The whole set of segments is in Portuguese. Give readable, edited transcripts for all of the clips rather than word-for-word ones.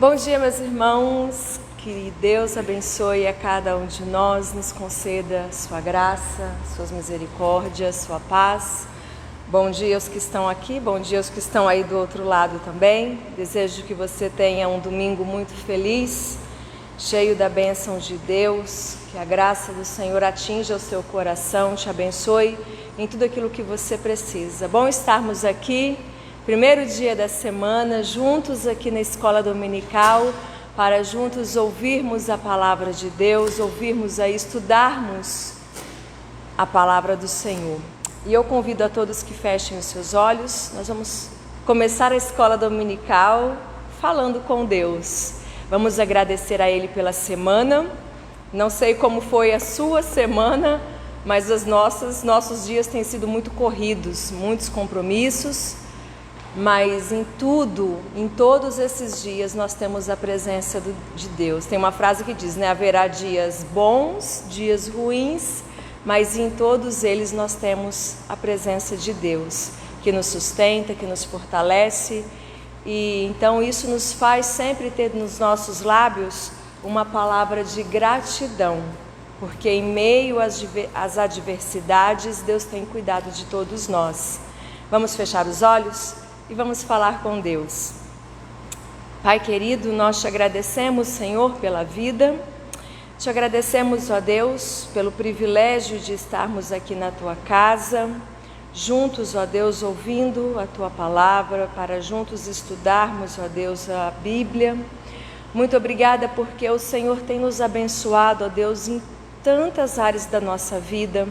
Bom dia, meus irmãos, que Deus abençoe a cada um de nós, nos conceda sua graça, suas misericórdias, sua paz. Bom dia aos que estão aqui, bom dia aos que estão aí do outro lado também. Desejo que você tenha um domingo muito feliz, cheio da bênção de Deus, que a graça do Senhor atinja o seu coração, te abençoe em tudo aquilo que você precisa. Bom estarmos aqui. Primeiro dia da semana, juntos aqui na Escola Dominical, para juntos ouvirmos a Palavra de Deus, ouvirmos aí, estudarmos a Palavra do Senhor. E eu convido a todos que fechem os seus olhos. Nós vamos começar a Escola Dominical falando com Deus. Vamos agradecer a Ele pela semana. Não sei como foi a sua semana, mas nossos dias têm sido muito corridos, muitos compromissos. Mas em todos esses dias nós temos a presença de Deus. Tem uma frase que diz, haverá dias bons, dias ruins, mas em todos eles nós temos a presença de Deus, que nos sustenta, que nos fortalece. E então isso nos faz sempre ter nos nossos lábios uma palavra de gratidão, porque em meio às adversidades, Deus tem cuidado de todos nós. Vamos fechar os olhos? E vamos falar com Deus. Pai querido, nós te agradecemos, Senhor, pela vida. Te agradecemos, ó Deus, pelo privilégio de estarmos aqui na Tua casa, juntos, ó Deus, ouvindo a Tua palavra, para juntos estudarmos, ó Deus, a Bíblia. Muito obrigada porque o Senhor tem nos abençoado, ó Deus, em tantas áreas da nossa vida.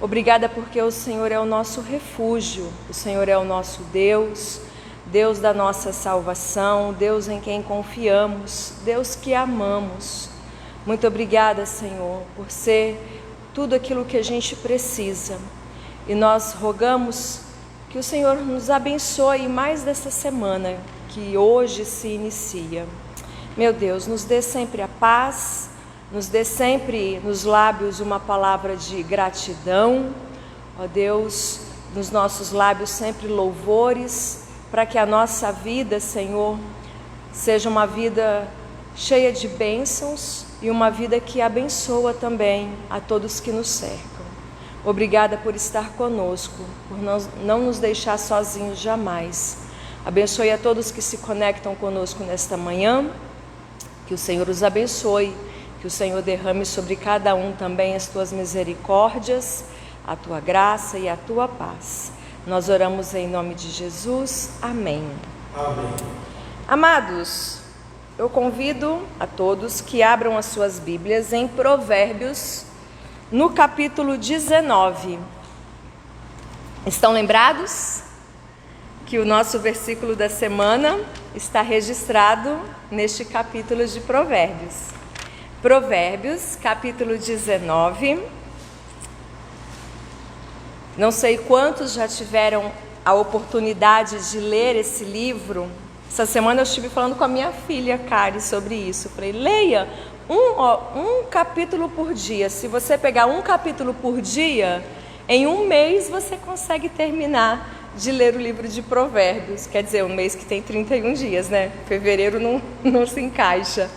Obrigada porque o Senhor é o nosso refúgio, o Senhor é o nosso Deus, Deus da nossa salvação, Deus em quem confiamos, Deus que amamos. Muito obrigada, Senhor, por ser tudo aquilo que a gente precisa. E nós rogamos que o Senhor nos abençoe mais dessa semana que hoje se inicia. Meu Deus, nos dê sempre a paz, nos dê sempre nos lábios uma palavra de gratidão, ó Deus, nos nossos lábios sempre louvores, para que a nossa vida, Senhor, seja uma vida cheia de bênçãos e uma vida que abençoa também a todos que nos cercam. Obrigada por estar conosco, por não nos deixar sozinhos jamais. Abençoe a todos que se conectam conosco nesta manhã, que o Senhor os abençoe. Que o Senhor derrame sobre cada um também as Tuas misericórdias, a Tua graça e a Tua paz. Nós oramos em nome de Jesus. Amém. Amém. Amados, eu convido a todos que abram as suas Bíblias em Provérbios, no capítulo 19. Estão lembrados que o nosso versículo da semana está registrado neste capítulo de Provérbios. Provérbios, capítulo 19. Não sei quantos já tiveram a oportunidade de ler esse livro. Essa semana eu estive falando com a minha filha, Kari, sobre isso. Eu falei, leia um capítulo por dia. Se você pegar um capítulo por dia, em um mês você consegue terminar de ler o livro de Provérbios. Quer dizer, um mês que tem 31 dias, né? Fevereiro não se encaixa.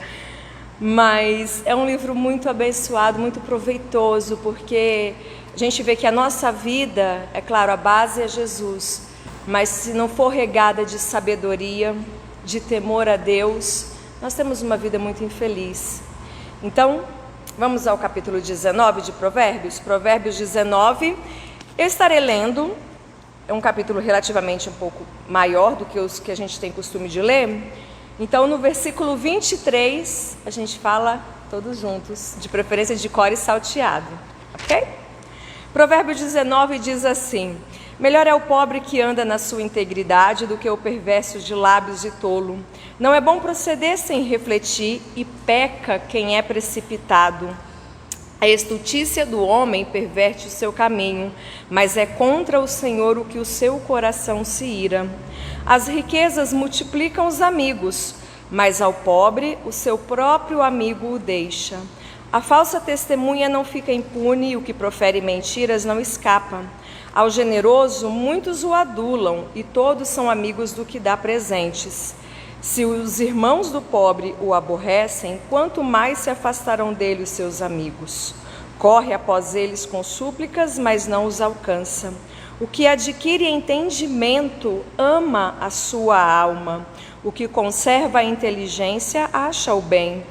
Mas é um livro muito abençoado, muito proveitoso, porque a gente vê que a nossa vida, é claro, a base é Jesus, mas se não for regada de sabedoria, de temor a Deus, nós temos uma vida muito infeliz. Então, vamos ao capítulo 19 de Provérbios, Provérbios 19, eu estarei lendo, é um capítulo relativamente um pouco maior do que os que a gente tem costume de ler. Então, no versículo 23, a gente fala todos juntos, de preferência de cor e salteado, ok? Provérbio 19 diz assim: melhor é o pobre que anda na sua integridade do que o perverso de lábios de tolo. Não é bom proceder sem refletir e peca quem é precipitado. A estultícia do homem perverte o seu caminho, mas é contra o Senhor o que o seu coração se ira. As riquezas multiplicam os amigos, mas ao pobre o seu próprio amigo o deixa. A falsa testemunha não fica impune e o que profere mentiras não escapa. Ao generoso muitos o adulam e todos são amigos do que dá presentes. Se os irmãos do pobre o aborrecem, quanto mais se afastarão dele os seus amigos. Corre após eles com súplicas, mas não os alcança. O que adquire entendimento ama a sua alma. O que conserva a inteligência acha o bem.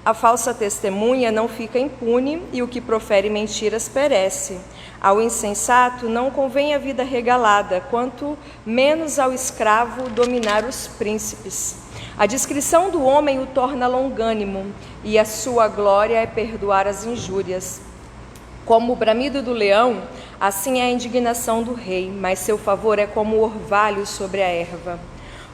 A falsa testemunha não fica impune e o que profere mentiras perece. Ao insensato não convém a vida regalada, quanto menos ao escravo dominar os príncipes. A discrição do homem o torna longânimo, e a sua glória é perdoar as injúrias. Como o bramido do leão, assim é a indignação do rei, mas seu favor é como o orvalho sobre a erva.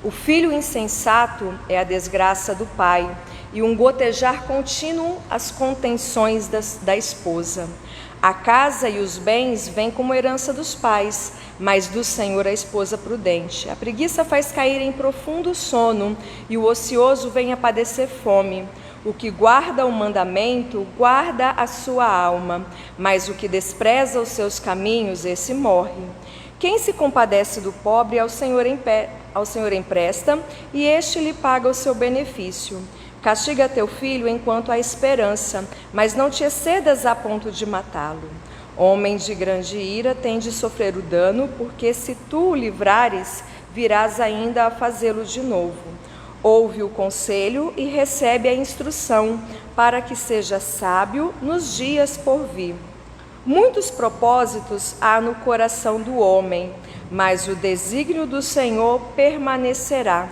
O filho insensato é a desgraça do pai, e um gotejar contínuo as contenções da esposa. A casa e os bens vêm como herança dos pais, mas do Senhor a esposa prudente. A preguiça faz cair em profundo sono, e o ocioso vem a padecer fome. O que guarda o mandamento, guarda a sua alma, mas o que despreza os seus caminhos, esse morre. Quem se compadece do pobre ao Senhor empresta, e este lhe paga o seu benefício. Castiga teu filho enquanto há esperança, mas não te excedas a ponto de matá-lo. Homem de grande ira tem de sofrer o dano, porque se tu o livrares, virás ainda a fazê-lo de novo. Ouve o conselho e recebe a instrução, para que seja sábio nos dias por vir. Muitos propósitos há no coração do homem, mas o desígnio do Senhor permanecerá.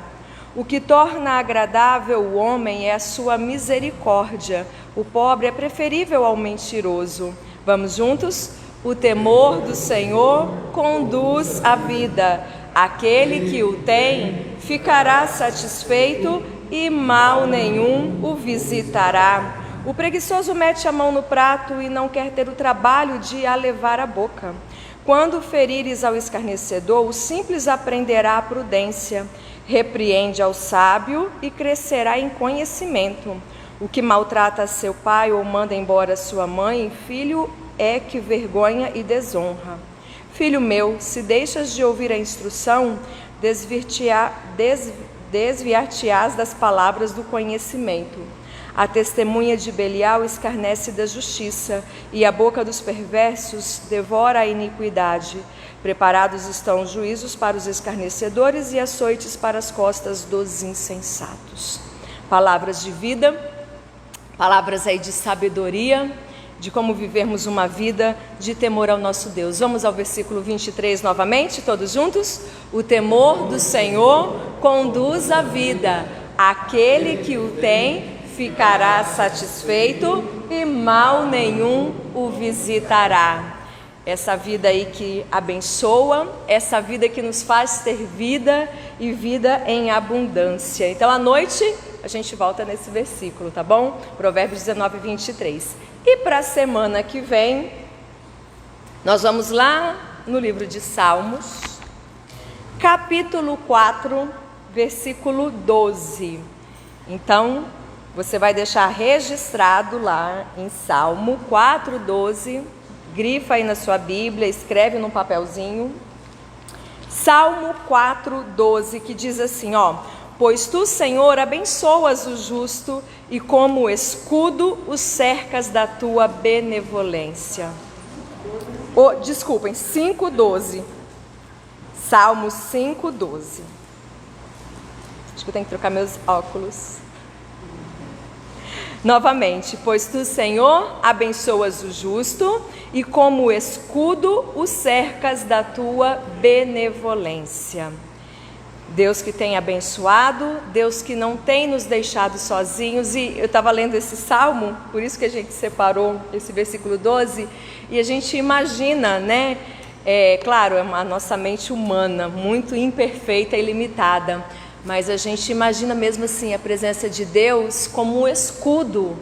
O que torna agradável o homem é a sua misericórdia. O pobre é preferível ao mentiroso. Vamos juntos? O temor do Senhor conduz à vida. Aquele que o tem ficará satisfeito e mal nenhum o visitará. O preguiçoso mete a mão no prato e não quer ter o trabalho de a levar à boca. Quando ferires ao escarnecedor, o simples aprenderá a prudência. Repreende ao sábio e crescerá em conhecimento. O que maltrata seu pai ou manda embora sua mãe, filho é que vergonha e desonra. Filho meu, se deixas de ouvir a instrução, desviar-te-ás das palavras do conhecimento. A testemunha de Belial escarnece da justiça, e a boca dos perversos devora a iniquidade. Preparados estão os juízos para os escarnecedores e açoites para as costas dos insensatos. Palavras de vida, palavras aí de sabedoria, de como vivermos uma vida de temor ao nosso Deus. Vamos ao versículo 23 novamente, todos juntos? O temor do Senhor conduz à vida. Aquele que o tem ficará satisfeito e mal nenhum o visitará. Essa vida aí que abençoa, essa vida que nos faz ter vida e vida em abundância. Então, à noite, a gente volta nesse versículo, tá bom? Provérbios 19, 23. E para a semana que vem, nós vamos lá no livro de Salmos, capítulo 4, versículo 12. Então, você vai deixar registrado lá em Salmo 4, 12, grifa aí na sua Bíblia, escreve num papelzinho. Salmo 4, 12, que diz assim, ó: pois tu, Senhor, abençoas o justo e como escudo o cercas da tua benevolência. Desculpem, 5:12. Salmo 5:12. Acho que eu tenho que trocar meus óculos. Novamente, pois tu, Senhor, abençoas o justo e como escudo o cercas da tua benevolência. Deus que tem abençoado, Deus que não tem nos deixado sozinhos. E eu estava lendo esse salmo, por isso que a gente separou esse versículo 12, e a gente imagina, né? Claro, é a nossa mente humana, muito imperfeita e limitada, mas a gente imagina mesmo assim a presença de Deus como um escudo,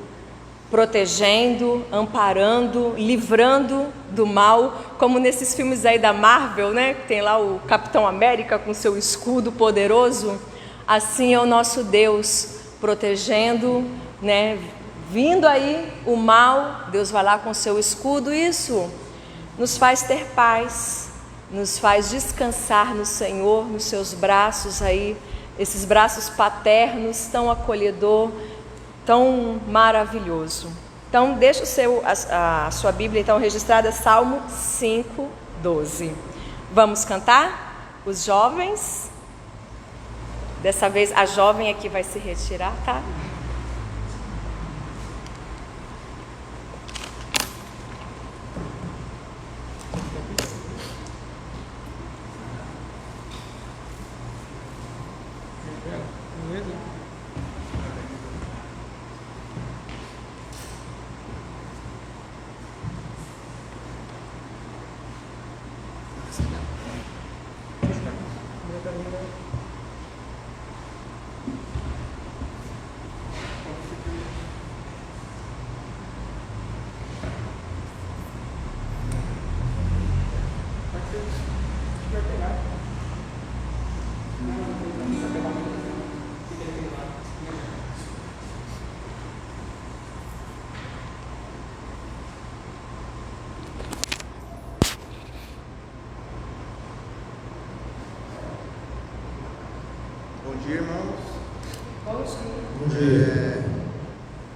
protegendo, amparando, livrando do mal, como nesses filmes aí da Marvel, né? Tem lá o Capitão América com seu escudo poderoso. Assim é o nosso Deus, protegendo, né? Vindo aí o mal, Deus vai lá com seu escudo. Isso nos faz ter paz, nos faz descansar no Senhor, nos seus braços aí, esses braços paternos tão acolhedor, tão maravilhoso. Então, deixa a sua Bíblia então registrada, Salmo 5:12. Vamos cantar? Os jovens. Dessa vez a jovem aqui vai se retirar, tá? Bom dia, irmãos. Bom dia.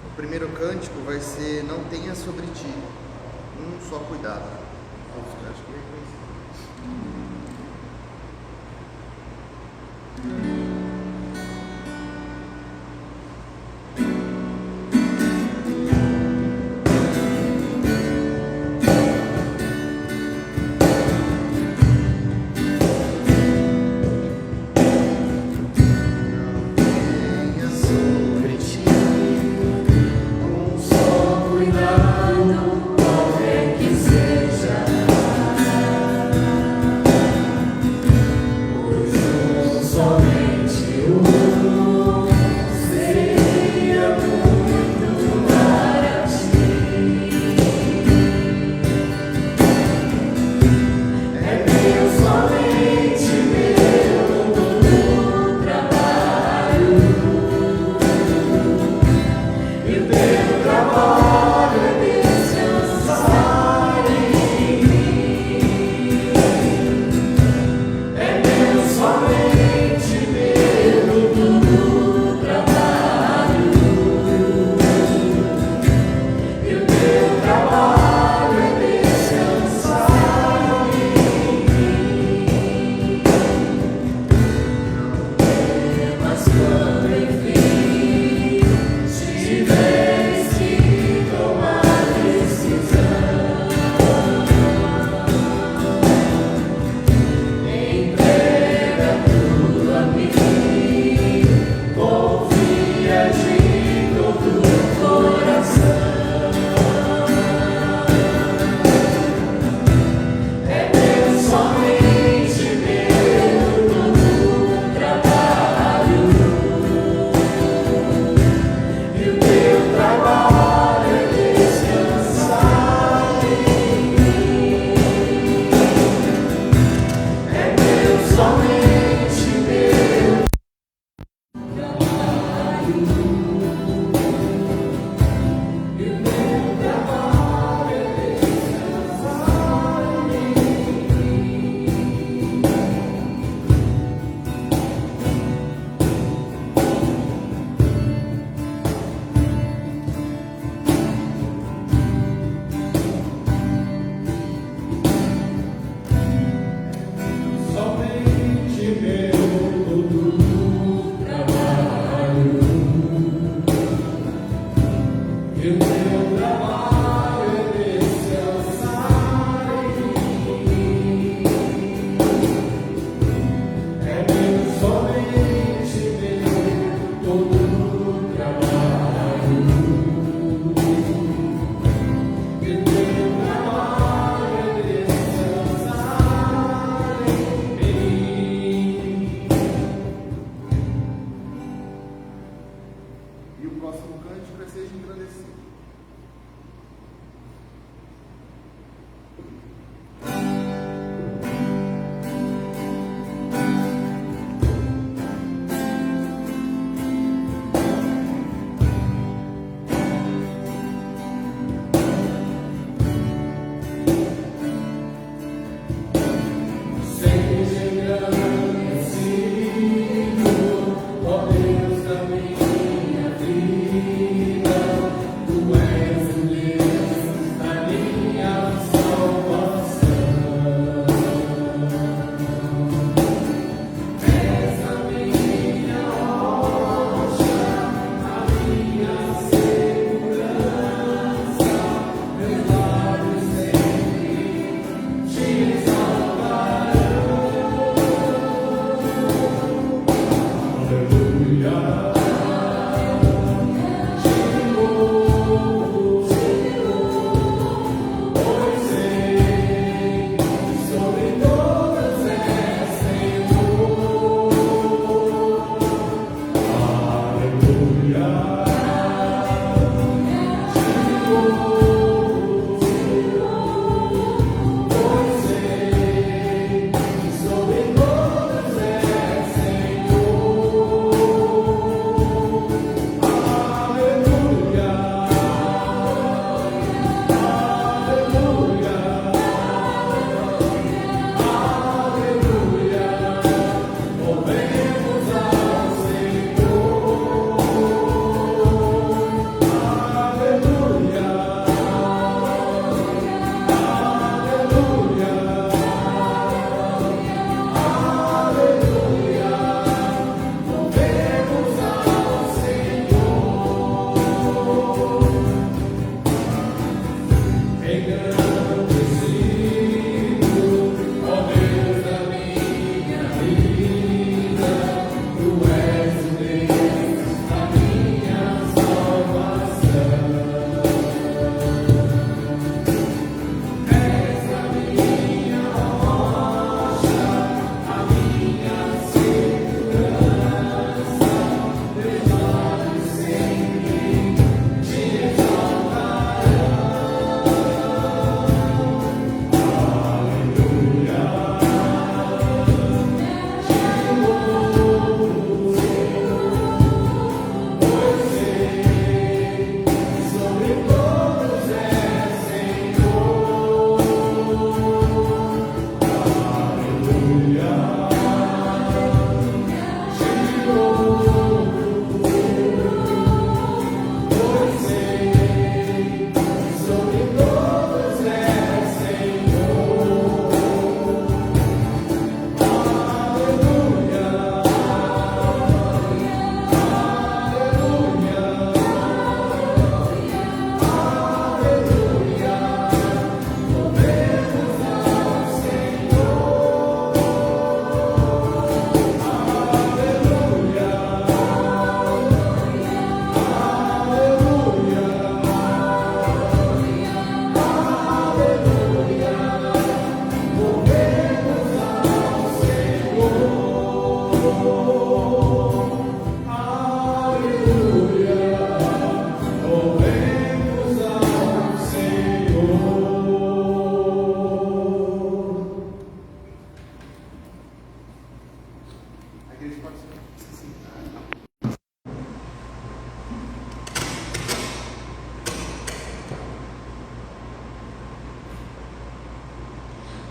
O primeiro cântico vai ser Não Tenha Sobre Ti Um Só Cuidado. Acho que é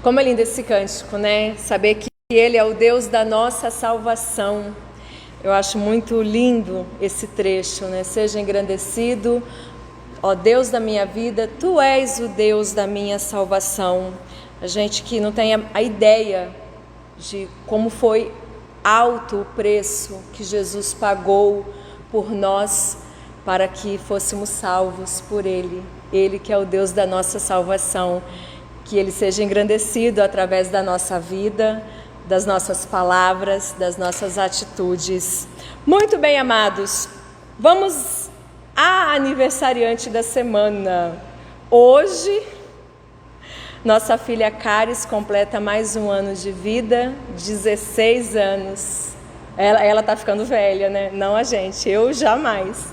Como é lindo esse cântico, né? Saber que Ele é o Deus da nossa salvação. Eu acho muito lindo esse trecho, né? Seja engrandecido, ó Deus da minha vida, Tu és o Deus da minha salvação. A gente que não tem a ideia de como foi alto o preço que Jesus pagou por nós para que fôssemos salvos por Ele. Ele que é o Deus da nossa salvação. Que Ele seja engrandecido através da nossa vida, das nossas palavras, das nossas atitudes. Muito bem, amados, vamos à aniversariante da semana. Hoje, nossa filha Caris completa mais um ano de vida, 16 anos. Ela tá ficando velha, né? Não a gente, eu jamais.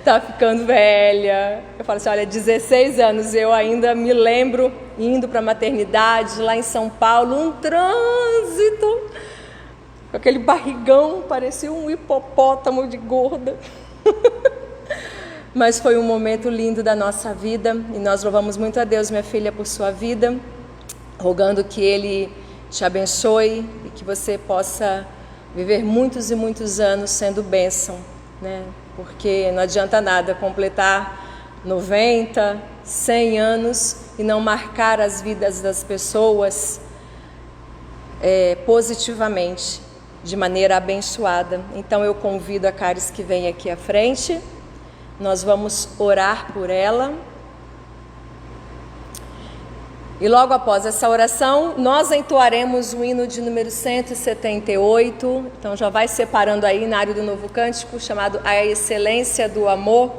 Tá ficando velha. Eu falo assim, olha, 16 anos, eu ainda me lembro indo para a maternidade lá em São Paulo, um trânsito, com aquele barrigão, parecia um hipopótamo de gorda. Mas foi um momento lindo da nossa vida e nós louvamos muito a Deus, minha filha, por sua vida, rogando que Ele te abençoe e que você possa viver muitos e muitos anos sendo bênção, né? Porque não adianta nada completar 90, 100 anos e não marcar as vidas das pessoas positivamente, de maneira abençoada. Então eu convido a Caris que vem aqui à frente, nós vamos orar por ela. E logo após essa oração, nós entoaremos o hino de número 178. Então já vai separando aí na área do Novo Cântico, chamado A Excelência do Amor.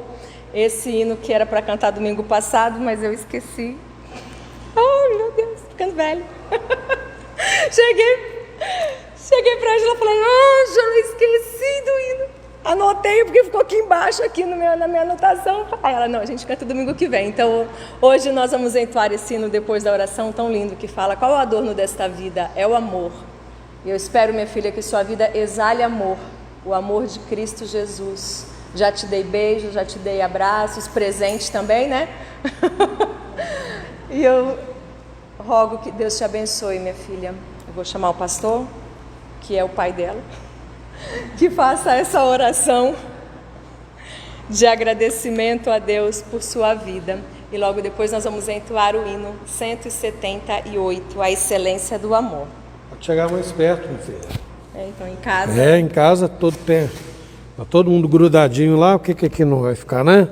Esse hino que era para cantar domingo passado, mas eu esqueci. Ai, meu Deus, ficando velho. Cheguei para Ângela e falei, Ângela, esqueci do hino. Anotei porque ficou aqui embaixo, aqui na minha anotação. Aí ela, não, a gente canta domingo que vem. Então, hoje nós vamos entoar esse hino depois da oração tão lindo que fala, qual é o adorno desta vida? É o amor. E eu espero, minha filha, que sua vida exale amor, o amor de Cristo Jesus. Já te dei beijos, já te dei abraços, presente também, né? E eu rogo que Deus te abençoe, minha filha. Eu vou chamar o pastor, que é o pai dela, que faça essa oração de agradecimento a Deus por sua vida. E logo depois nós vamos entoar o hino 178, A Excelência do Amor. Pode chegar mais perto, minha filha. Então em casa. Em casa, tá todo mundo grudadinho lá, o que aqui não vai ficar, né?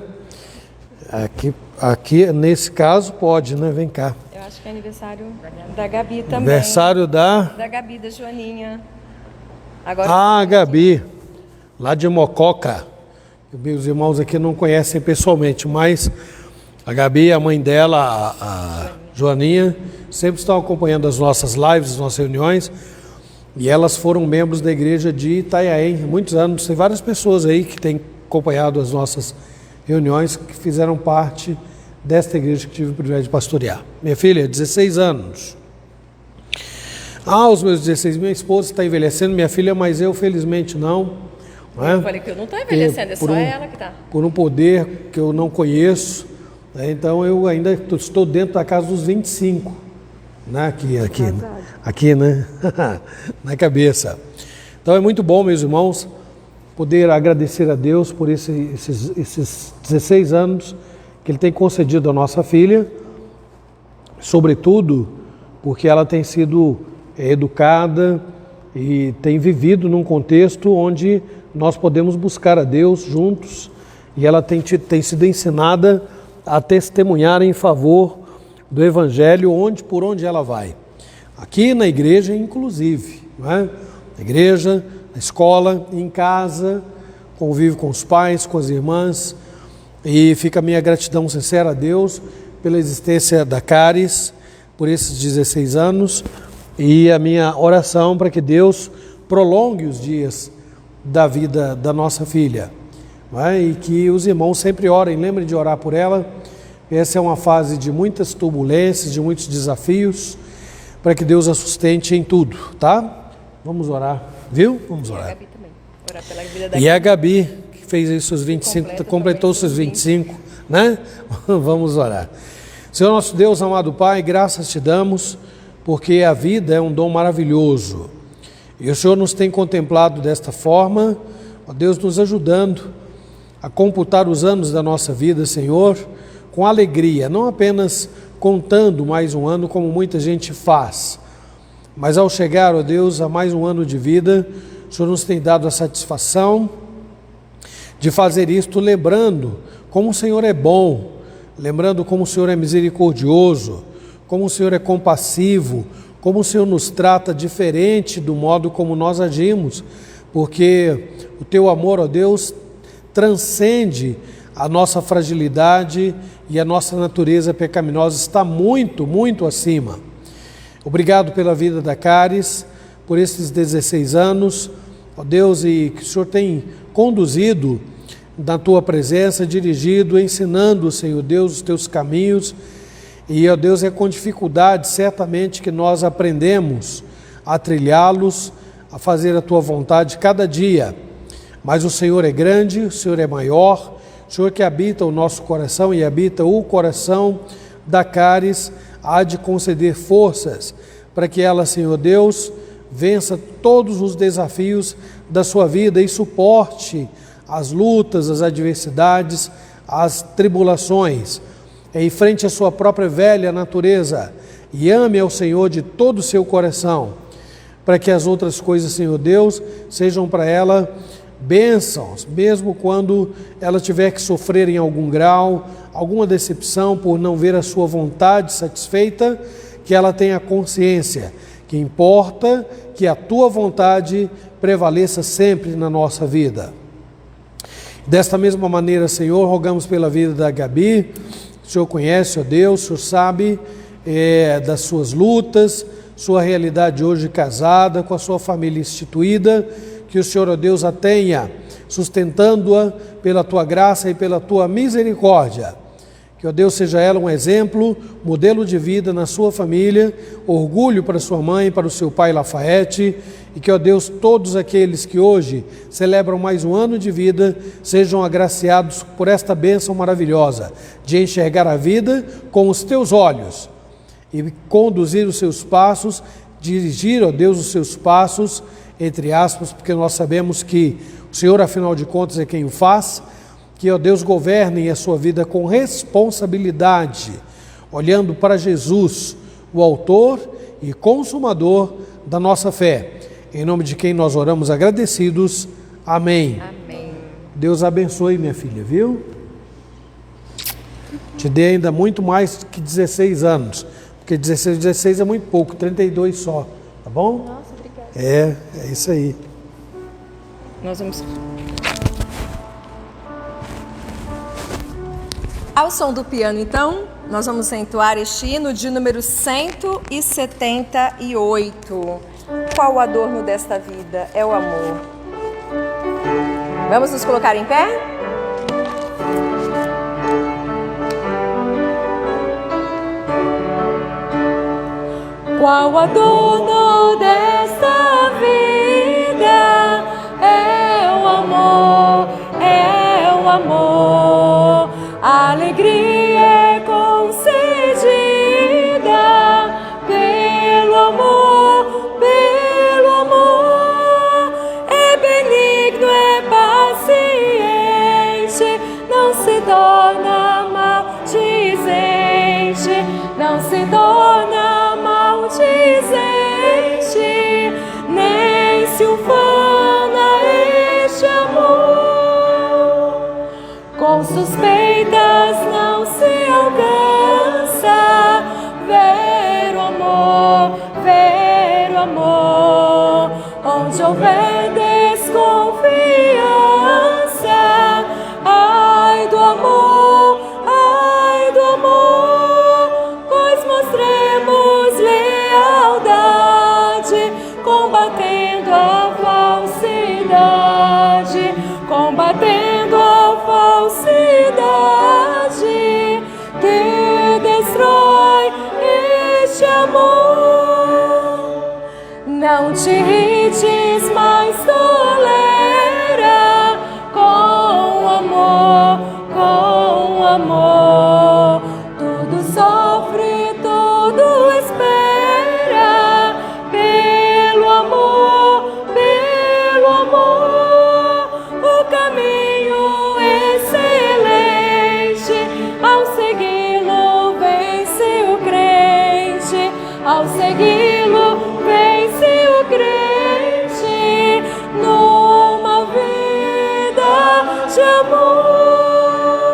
Aqui, nesse caso, pode, né? Vem cá. Eu acho que é aniversário da Gabi também. Aniversário da Gabi, da Joaninha. Agora Gabi, lá de Mococa. Meus irmãos aqui não conhecem pessoalmente, mas a Gabi, a mãe dela, a Joaninha, sempre estão acompanhando as nossas lives, as nossas reuniões, e elas foram membros da igreja de Itanhaém há muitos anos. Tem várias pessoas aí que têm acompanhado as nossas reuniões, que fizeram parte desta igreja que tive o privilégio de pastorear. Minha filha, 16 anos. Aos meus 16, minha esposa está envelhecendo, minha filha, mas eu felizmente não. Eu falei que eu não estou envelhecendo, é só ela que está. Por um poder que eu não conheço, né? Então eu ainda estou dentro da casa dos 25, né? Aqui, né? Na cabeça. Então é muito bom, meus irmãos, poder agradecer a Deus por esses 16 anos que Ele tem concedido à nossa filha, sobretudo porque ela tem sido educada e tem vivido num contexto onde nós podemos buscar a Deus juntos, e ela tem sido ensinada a testemunhar em favor do Evangelho por onde ela vai. Aqui na igreja, inclusive, não é? Na igreja, na escola, em casa, convive com os pais, com as irmãs, e fica a minha gratidão sincera a Deus pela existência da Caris, por esses 16 anos, e a minha oração para que Deus prolongue os dias da vida da nossa filha, e que os irmãos sempre orem, lembrem de orar por ela. Essa é uma fase de muitas turbulências, de muitos desafios, para que Deus a sustente em tudo, tá? Vamos orar, viu? Vamos orar. E a Gabi também. Orar pela vida da E a Gabi, que fez aí seus 25, completou seus 25, né? Vamos orar. Senhor nosso Deus, amado Pai, graças te damos, porque a vida é um dom maravilhoso. E o Senhor nos tem contemplado desta forma, ó Deus, nos ajudando a computar os anos da nossa vida, Senhor, com alegria, não apenas contando mais um ano como muita gente faz, mas ao chegar, ó Deus, a mais um ano de vida, o Senhor nos tem dado a satisfação de fazer isto lembrando como o Senhor é bom, lembrando como o Senhor é misericordioso, como o Senhor é compassivo, como o Senhor nos trata diferente do modo como nós agimos, porque o teu amor, ó Deus, transcende a nossa fragilidade e a nossa natureza pecaminosa, está muito, muito acima. Obrigado pela vida da Caris, por esses 16 anos, ó Deus, e que o Senhor tem conduzido na tua presença, dirigido, ensinando, Senhor Deus, os teus caminhos. E, ó Deus, é com dificuldade certamente que nós aprendemos a trilhá-los, a fazer a tua vontade cada dia. Mas o Senhor é grande, o Senhor é maior, o Senhor que habita o nosso coração e habita o coração da Caris, há de conceder forças para que ela, Senhor Deus, vença todos os desafios da sua vida e suporte as lutas, as adversidades, as tribulações, em frente à sua própria velha natureza, e ame ao Senhor de todo o seu coração, para que as outras coisas, Senhor Deus, sejam para ela bênçãos, mesmo quando ela tiver que sofrer em algum grau, alguma decepção por não ver a sua vontade satisfeita, que ela tenha consciência que importa que a tua vontade prevaleça sempre na nossa vida. Desta mesma maneira, Senhor, rogamos pela vida da Gabi. O Senhor conhece, ó Deus, o Senhor sabe das suas lutas, sua realidade hoje casada, com a sua família instituída, que o Senhor, ó Deus, a tenha, sustentando-a pela tua graça e pela tua misericórdia. Que, ó Deus, seja ela um exemplo, modelo de vida na sua família, orgulho para sua mãe, para o seu pai Lafayette, e que, ó Deus, todos aqueles que hoje celebram mais um ano de vida, sejam agraciados por esta bênção maravilhosa, de enxergar a vida com os teus olhos, e conduzir os seus passos, dirigir, ó Deus, os seus passos, entre aspas, porque nós sabemos que o Senhor, afinal de contas, é quem o faz. Que, ó Deus, governem a sua vida com responsabilidade, olhando para Jesus, o autor e consumador da nossa fé. Em nome de quem nós oramos agradecidos. Amém. Amém. Deus abençoe, minha filha, viu? Te dê ainda muito mais que 16 anos, porque 16 é muito pouco, 32 só, tá bom? Nossa, obrigada. É isso aí. Nós vamos... Ao som do piano, então, nós vamos entoar este hino de número 178. Qual o adorno desta vida? É o amor. Vamos nos colocar em pé? Qual o adorno desta vida? É o amor, é o amor. A alegria é concedida pelo amor, pelo amor. É benigno, é paciente, não se torna maldizente, não se torna maldizente, nem se ufana este amor. Com suspeitas não se alcança ver o amor, onde houver desconfiança. Ai do amor, pois mostremos lealdade, combatendo a falsidade, combatendo a falsidade que destrói este amor. Não te irrites, mas tolera com amor, tudo só de amor.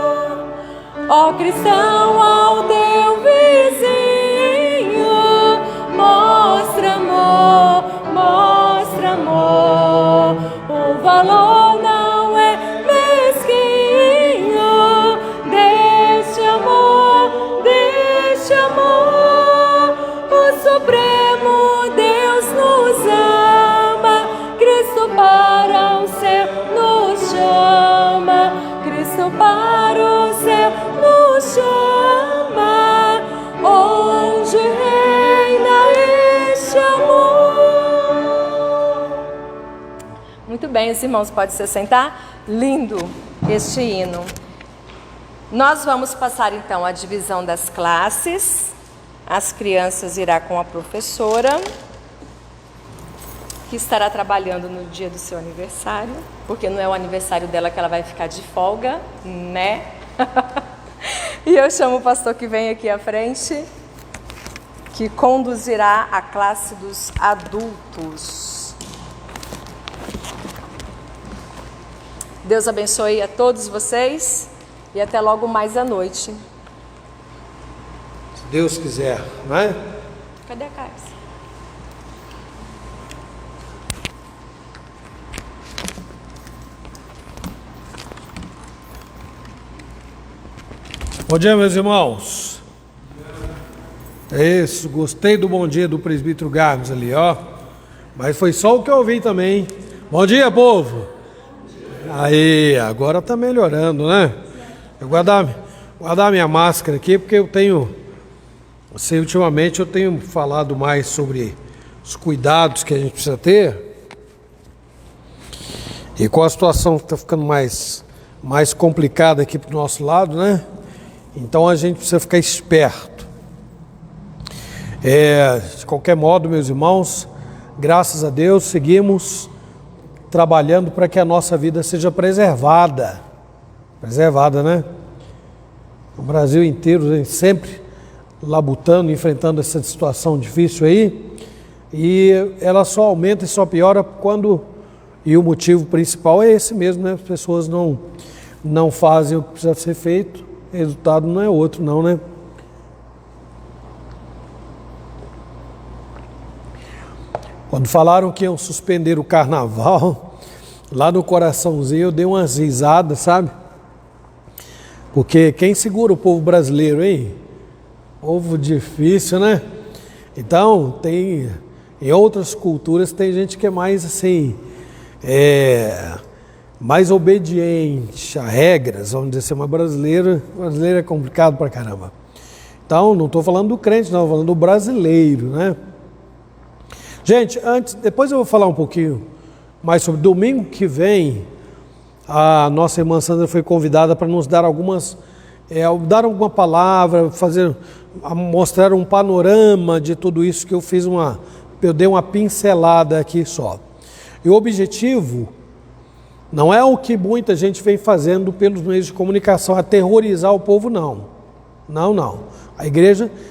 Ó cristão, ao teu vizinho, mostra amor, mostra amor. O valor não é mesquinho deste amor, deste amor. O Supremo Deus nos ama, Cristo para o céu nos chama, Cristo para o céu nos chama, onde reina este amor. Muito bem, os irmãos podem se sentar. Lindo este hino. Nós vamos passar então a divisão das classes. As crianças irão com a professora, que estará trabalhando no dia do seu aniversário, porque não é o aniversário dela que ela vai ficar de folga, né? E eu chamo o pastor que vem aqui à frente, que conduzirá a classe dos adultos. Deus abençoe a todos vocês e até logo mais à noite. Se Deus quiser, não é? Cadê a Caixa? Bom dia, meus irmãos. É isso, gostei do bom dia do presbítero Garmes ali, ó. Mas foi só o que eu ouvi também. Bom dia, povo. Aí, agora tá melhorando, né? Eu guardar minha máscara aqui, porque eu tenho, assim, ultimamente eu tenho falado mais sobre os cuidados que a gente precisa ter. E com a situação que tá ficando mais complicada aqui pro nosso lado, né? Então a gente precisa ficar esperto. De qualquer modo, meus irmãos, graças a Deus, seguimos trabalhando para que a nossa vida seja preservada. Preservada, né? O Brasil inteiro, a gente sempre labutando, enfrentando essa situação difícil aí. E ela só aumenta e só piora quando... E o motivo principal é esse mesmo, né? As pessoas não fazem o que precisa ser feito. O resultado não é outro, não, né? Quando falaram que iam suspender o carnaval, lá no coraçãozinho eu dei umas risadas, sabe? Porque quem segura o povo brasileiro, hein? Povo difícil, né? Então, em outras culturas tem gente que é mais assim, mais obediente a regras, vamos dizer assim, mas brasileiro é complicado pra caramba. Então, não estou falando do crente, não, estou falando do brasileiro, né? Gente, depois eu vou falar um pouquinho mais sobre domingo que vem. A nossa irmã Sandra foi convidada para nos dar dar alguma palavra, mostrar um panorama de tudo isso que eu dei uma pincelada aqui só. E o objetivo não é o que muita gente vem fazendo pelos meios de comunicação, aterrorizar o povo, não. Não.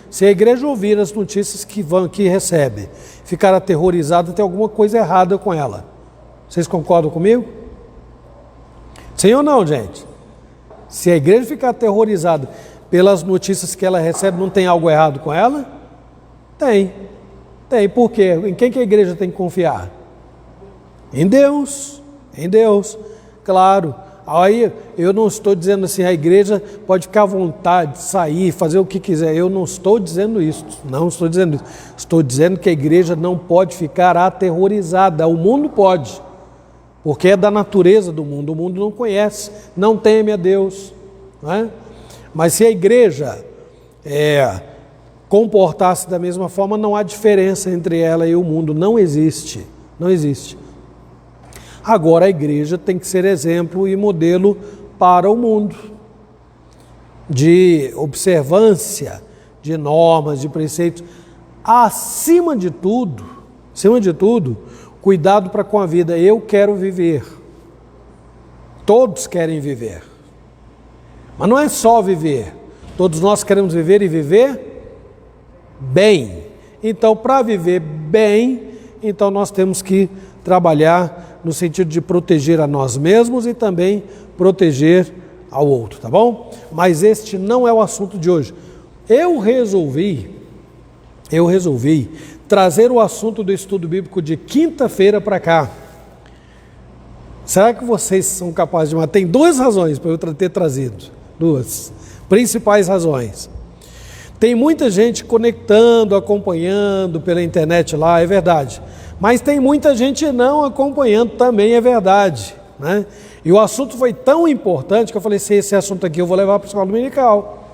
Se a igreja ouvir as notícias que recebe, ficar aterrorizada, tem alguma coisa errada com ela. Vocês concordam comigo? Sim ou não, gente? Se a igreja ficar aterrorizada pelas notícias que ela recebe, não tem algo errado com ela? Tem. Por quê? Em quem que a igreja tem que confiar? Em Deus. Claro. Aí eu não estou dizendo assim, a igreja pode ficar à vontade, sair, fazer o que quiser. Eu não estou dizendo isso. Estou dizendo que a igreja não pode ficar aterrorizada. O mundo pode, porque é da natureza do mundo. O mundo não conhece, não teme a Deus, não é? Mas se a igreja comportar-se da mesma forma, não há diferença entre ela e o mundo. Não existe. Agora a igreja tem que ser exemplo e modelo para o mundo de observância, de normas, de preceitos. Acima de tudo, cuidado para com a vida. Eu quero viver. Todos querem viver. Mas não é só viver. Todos nós queremos viver e viver bem. Então, para viver bem, então nós temos que trabalhar no sentido de proteger a nós mesmos e também proteger ao outro, tá bom? Mas este não é o assunto de hoje. Eu resolvi trazer o assunto do estudo bíblico de quinta-feira para cá. Será que vocês são capazes de... Tem duas razões para eu ter trazido, duas principais razões. Tem muita gente conectando, acompanhando pela internet lá, é verdade. Mas tem muita gente não acompanhando também, é verdade, né? E o assunto foi tão importante que eu falei, se esse assunto aqui eu vou levar para a escola dominical,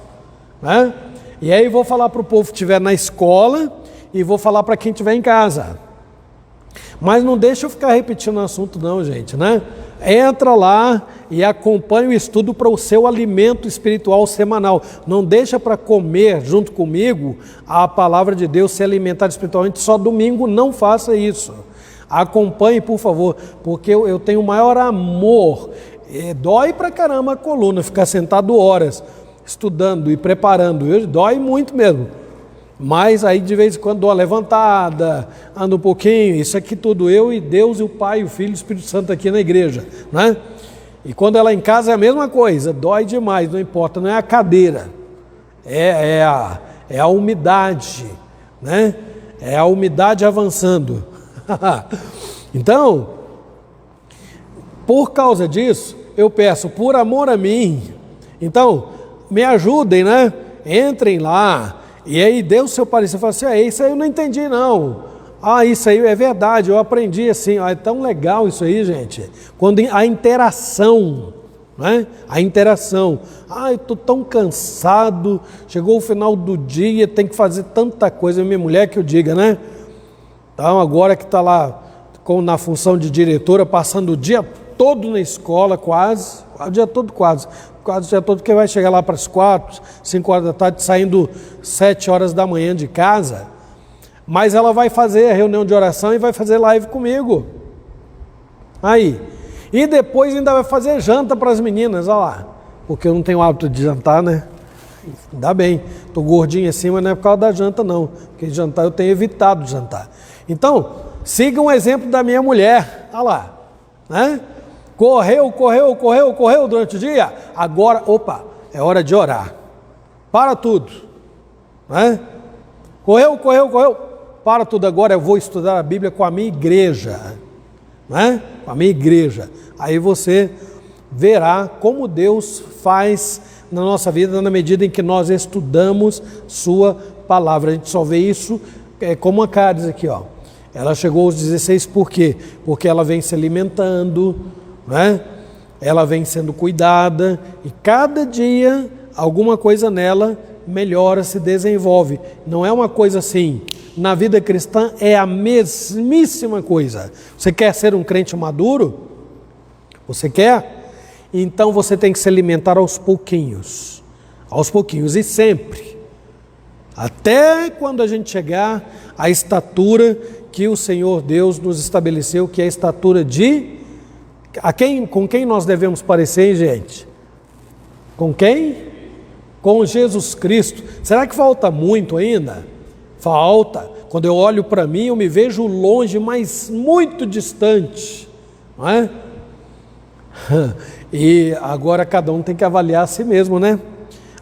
né? E aí vou falar para o povo que estiver na escola e vou falar para quem estiver em casa. Mas não deixa eu ficar repetindo o assunto não, gente, né? Entra lá e acompanha o estudo para o seu alimento espiritual semanal. Não deixa para comer junto comigo a palavra de Deus, se alimentar espiritualmente só domingo, não faça isso. Acompanhe, por favor, porque eu tenho o maior amor. Dói pra caramba a coluna, ficar sentado horas estudando e preparando, dói muito mesmo. Mas aí de vez em quando dou uma levantada, ando um pouquinho, isso aqui tudo eu e Deus e o Pai, o Filho e o Espírito Santo aqui na igreja, né? E quando ela em casa é a mesma coisa, dói demais, não importa, não é a cadeira, é a umidade, né? É a umidade avançando. Então, por causa disso, eu peço, por amor a mim, então, me ajudem, né? Entrem lá. E aí deu o seu parecer, fala assim, isso aí eu não entendi não. Isso aí é verdade, eu aprendi assim, é tão legal isso aí, gente. Quando a interação, né? A interação. Eu estou tão cansado, chegou o final do dia, tem que fazer tanta coisa, minha mulher que eu diga, né? Então agora que está lá na função de diretora, passando o dia todo na escola, quase o dia todo, porque vai chegar lá para as 4, 5 horas da tarde, saindo 7 horas da manhã de casa, mas ela vai fazer a reunião de oração e vai fazer live comigo. Aí, e depois ainda vai fazer janta para as meninas, olha lá, porque eu não tenho hábito de jantar, né? Ainda bem, estou gordinho assim, mas não é por causa da janta não, porque jantar eu tenho evitado jantar. Então, siga um exemplo da minha mulher, olha lá, né? Correu durante o dia, agora, é hora de orar, para tudo, né? Correu, para tudo, agora eu vou estudar a Bíblia com a minha igreja, né? Com a minha igreja, aí você verá como Deus faz na nossa vida, na medida em que nós estudamos sua palavra. A gente só vê isso como a Cádiz aqui, ó. Ela chegou aos 16, por quê? Porque ela vem se alimentando, né? Ela vem sendo cuidada e cada dia alguma coisa nela melhora, se desenvolve. Não é uma coisa assim. Na vida cristã é a mesmíssima coisa. Você quer ser um crente maduro? Você quer? Então você tem que se alimentar aos pouquinhos e sempre, até quando a gente chegar à estatura que o Senhor Deus nos estabeleceu, que é a estatura de... Com quem nós devemos parecer, hein, gente? Com quem? Com Jesus Cristo. Será que falta muito ainda? Falta. Quando eu olho para mim, eu me vejo longe, mas muito distante, não é? E agora cada um tem que avaliar a si mesmo, né?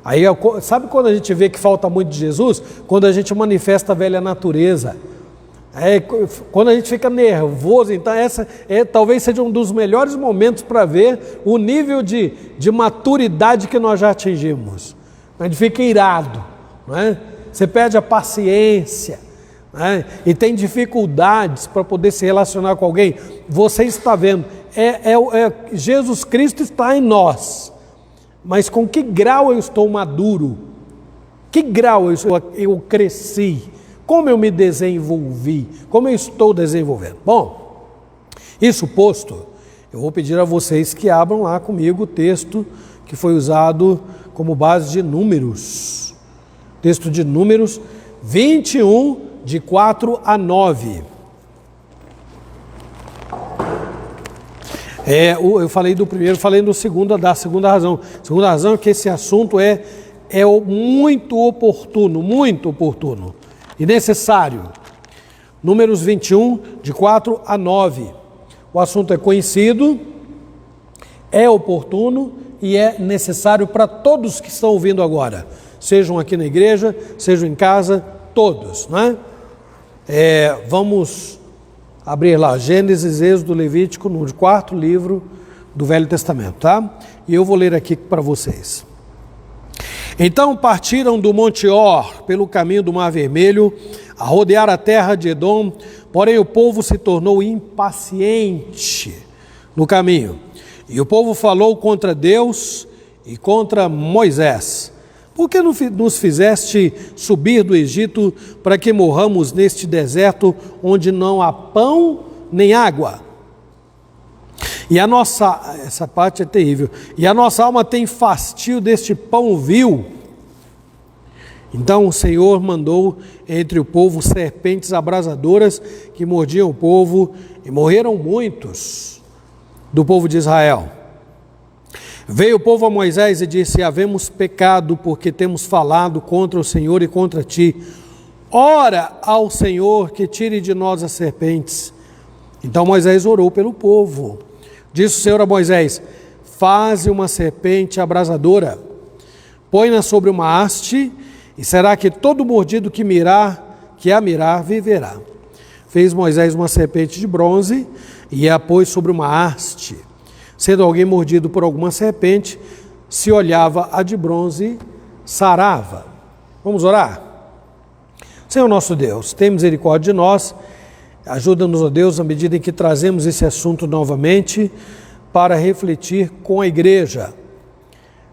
Aí, sabe quando a gente vê que falta muito de Jesus? Quando a gente manifesta a velha natureza. Quando a gente fica nervoso, então essa talvez seja um dos melhores momentos para ver o nível de maturidade que nós já atingimos. A gente fica irado, não é? Você perde a paciência, não é? E tem dificuldades para poder se relacionar com alguém. Você está vendo, Jesus Cristo está em nós, mas com que grau eu estou maduro? Que grau eu cresci? Como eu me desenvolvi? Como eu estou desenvolvendo? Bom, isso posto, eu vou pedir a vocês que abram lá comigo o texto que foi usado como base de Números. Texto de Números 21, de 4 a 9. Eu falei do primeiro, falei da segunda razão. A segunda razão é que esse assunto é muito oportuno e necessário. Números 21, de 4 a 9. o assunto é conhecido, é oportuno e é necessário para todos que estão ouvindo agora, sejam aqui na igreja, sejam em casa, todos, né? Vamos abrir lá, Gênesis, Êxodo, Levítico, no 4º livro do Velho Testamento, tá? E eu vou ler aqui para vocês. Então partiram do Monte Or, pelo caminho do Mar Vermelho, a rodear a terra de Edom, porém o povo se tornou impaciente no caminho. E o povo falou contra Deus e contra Moisés: por que nos fizeste subir do Egito para que morramos neste deserto onde não há pão nem água? E essa parte é terrível, e a nossa alma tem fastio deste pão vil. Então o Senhor mandou entre o povo serpentes abrasadoras que mordiam o povo, e morreram muitos do povo de Israel. Veio o povo a Moisés e disse: havemos pecado porque temos falado contra o Senhor e contra ti. Ora ao Senhor que tire de nós as serpentes. Então Moisés orou pelo povo. Disse o Senhor a Moisés: faze uma serpente abrasadora, põe-na sobre uma haste, e será que todo mordido que a mirar, viverá. Fez Moisés uma serpente de bronze e a pôs sobre uma haste. Sendo alguém mordido por alguma serpente, se olhava a de bronze, sarava. Vamos orar? Senhor nosso Deus, tem misericórdia de nós. Ajuda-nos, ó Deus, à medida em que trazemos esse assunto novamente para refletir com a igreja.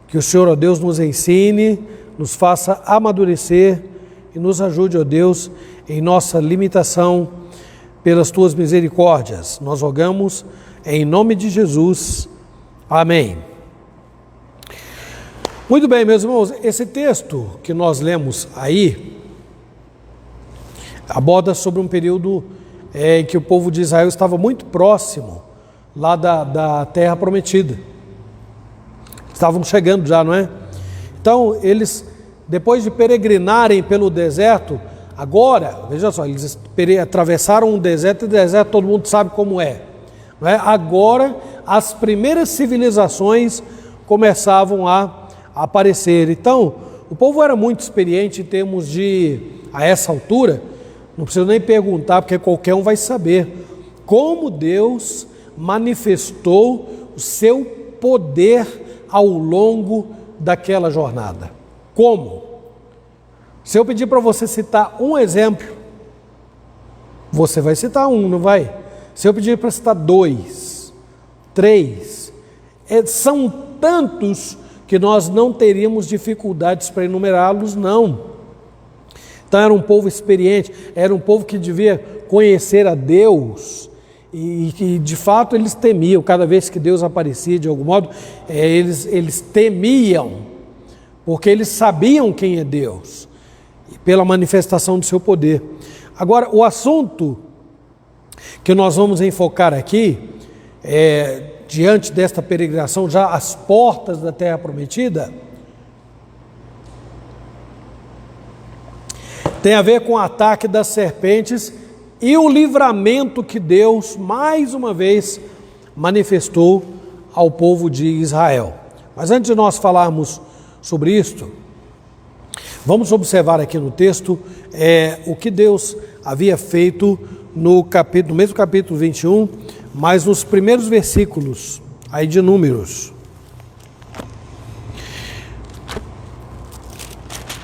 Que o Senhor, ó Deus, nos ensine, nos faça amadurecer e nos ajude, ó Deus, em nossa limitação pelas tuas misericórdias. Nós rogamos em nome de Jesus. Amém. Muito bem, meus irmãos, esse texto que nós lemos aí aborda sobre um período em que o povo de Israel estava muito próximo lá da terra prometida. Estavam chegando já, não é? Então, eles, depois de peregrinarem pelo deserto, agora, veja só, eles atravessaram um deserto, e o deserto todo mundo sabe como é, não é? Agora, as primeiras civilizações começavam a aparecer. Então, o povo era muito experiente em termos de, a essa altura, não preciso nem perguntar, porque qualquer um vai saber como Deus manifestou o seu poder ao longo daquela jornada. Como? Se eu pedir para você citar um exemplo, você vai citar um, não vai? Se eu pedir para citar 2, 3, são tantos que nós não teríamos dificuldades para enumerá-los, não. Então era um povo experiente, era um povo que devia conhecer a Deus e de fato eles temiam, cada vez que Deus aparecia de algum modo, eles temiam, porque eles sabiam quem é Deus, pela manifestação do seu poder. Agora, o assunto que nós vamos enfocar aqui, diante desta peregrinação, já às portas da Terra Prometida, tem a ver com o ataque das serpentes e o livramento que Deus, mais uma vez, manifestou ao povo de Israel. Mas antes de nós falarmos sobre isto, vamos observar aqui no texto o que Deus havia feito no mesmo capítulo 21, mas nos primeiros versículos aí de Números.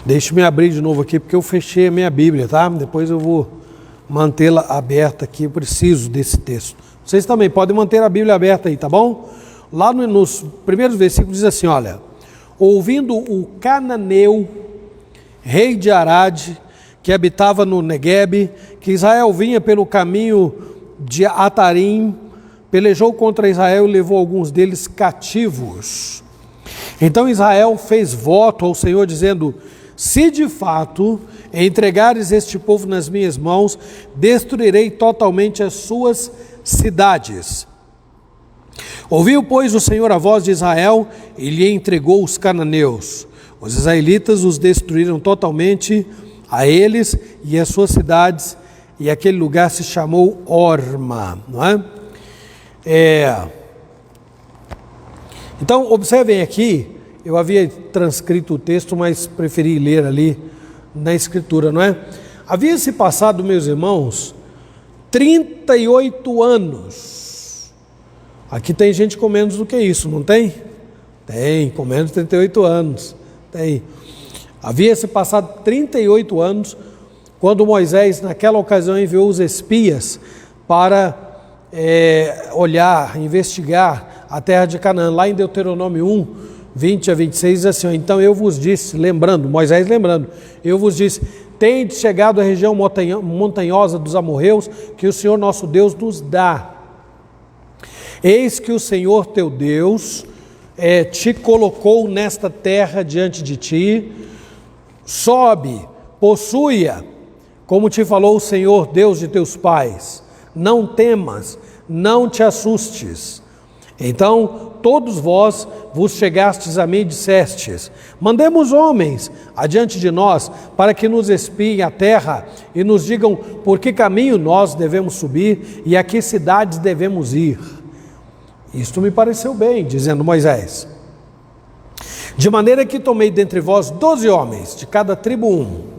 Deixe-me abrir de novo aqui, porque eu fechei a minha Bíblia, tá? Depois eu vou mantê-la aberta aqui, eu preciso desse texto. Vocês também podem manter a Bíblia aberta aí, tá bom? Lá nos primeiros versículos diz assim, olha: ouvindo o cananeu, rei de Arade, que habitava no Neguebe, que Israel vinha pelo caminho de Atarim, pelejou contra Israel e levou alguns deles cativos. Então Israel fez voto ao Senhor, dizendo: se de fato entregares este povo nas minhas mãos, destruirei totalmente as suas cidades. Ouviu, pois, o Senhor a voz de Israel e lhe entregou os cananeus. Os israelitas os destruíram totalmente, a eles e as suas cidades, e aquele lugar se chamou Orma, não é? Então, observem aqui, eu havia transcrito o texto, mas preferi ler ali na escritura, não é? Havia se passado, meus irmãos, 38 anos. Aqui tem gente com menos do que isso, não tem? Tem, com menos de 38 anos. Tem. Havia se passado 38 anos, quando Moisés, naquela ocasião, enviou os espias para olhar, investigar a terra de Canaã. Lá em Deuteronômio 1, 20 a 26, diz assim: então eu vos disse, Moisés lembrando, eu vos disse, tendes chegado à região montanhosa dos amorreus, que o Senhor nosso Deus nos dá. Eis que o Senhor teu Deus te colocou nesta terra diante de ti, sobe, possui-a, como te falou o Senhor Deus de teus pais. Não temas, não te assustes. Então todos vós vos chegastes a mim e dissestes: mandemos homens adiante de nós, para que nos espiem a terra e nos digam por que caminho nós devemos subir e a que cidades devemos ir. Isto me pareceu bem, dizendo Moisés. De maneira que tomei dentre vós 12 homens, de cada tribo um.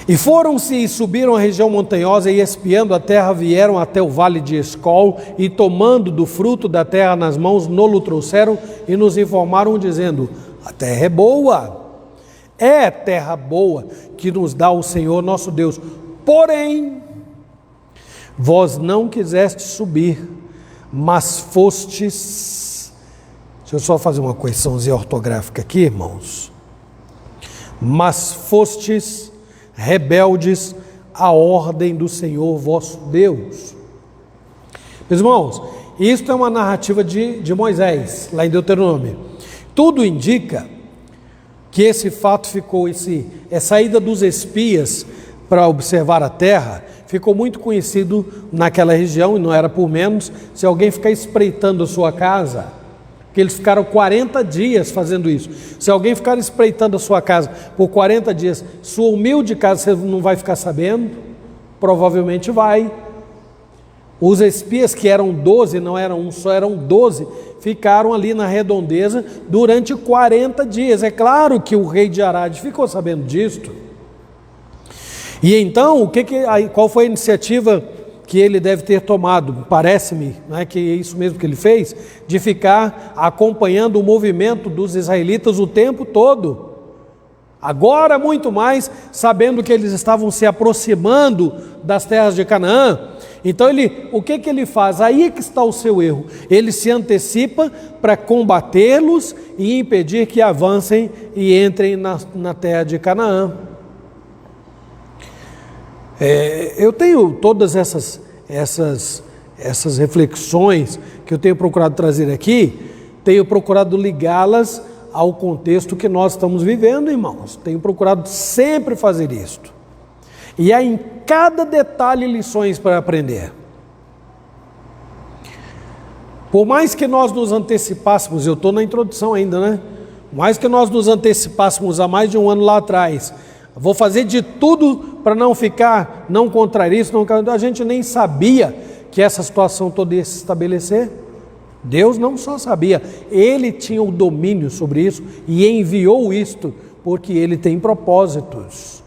E foram-se e subiram a região montanhosa, e espiando a terra vieram até o vale de Escol, e tomando do fruto da terra nas mãos, nolo trouxeram e nos informaram, dizendo: a terra é boa, é terra boa que nos dá o Senhor nosso Deus. Porém, vós não quisestes subir, mas fostes... Deixa eu só fazer uma correçãozinha ortográfica aqui, irmãos. Mas fostes rebeldes à ordem do Senhor vosso Deus. Meus irmãos, isto é uma narrativa de Moisés, lá em Deuteronômio. Tudo indica que esse fato ficou, essa ida dos espias para observar a terra, ficou muito conhecido naquela região, e não era por menos, se alguém ficar espreitando a sua casa, que eles ficaram 40 dias fazendo isso. Se alguém ficar espreitando a sua casa por 40 dias, sua humilde casa, você não vai ficar sabendo? Provavelmente vai. Os espias, que eram 12, não eram um só, eram 12, ficaram ali na redondeza durante 40 dias. É claro que o rei de Arad ficou sabendo disto. E então, qual foi a iniciativa que ele deve ter tomado? Parece-me, não é, que é isso mesmo que ele fez, de ficar acompanhando o movimento dos israelitas o tempo todo. Agora muito mais, sabendo que eles estavam se aproximando das terras de Canaã. Então o que ele faz? Aí é que está o seu erro. Ele se antecipa para combatê-los e impedir que avancem e entrem na terra de Canaã. Eu tenho todas essas reflexões que eu tenho procurado trazer aqui, tenho procurado ligá-las ao contexto que nós estamos vivendo, irmãos. Tenho procurado sempre fazer isto. E há em cada detalhe lições para aprender. Por mais que nós nos antecipássemos, eu estou na introdução ainda, né? Por mais que nós nos antecipássemos há mais de um ano lá atrás, vou fazer de tudo para não contrair isso, a gente nem sabia que essa situação toda ia se estabelecer. Deus não só sabia, Ele tinha o domínio sobre isso e enviou isto, porque Ele tem propósitos.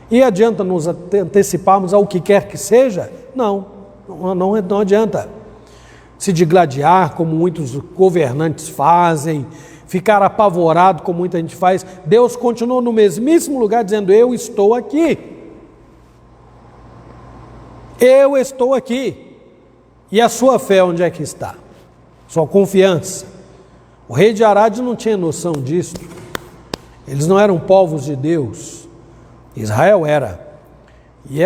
E adianta nos anteciparmos ao que quer que seja? Não adianta. Se digladiar, como muitos governantes fazem, ficar apavorado, como muita gente faz. Deus continua no mesmíssimo lugar, dizendo: eu estou aqui. Eu estou aqui. E a sua fé, onde é que está? Sua confiança. O rei de Arad não tinha noção disso. Eles não eram povos de Deus. Israel era. E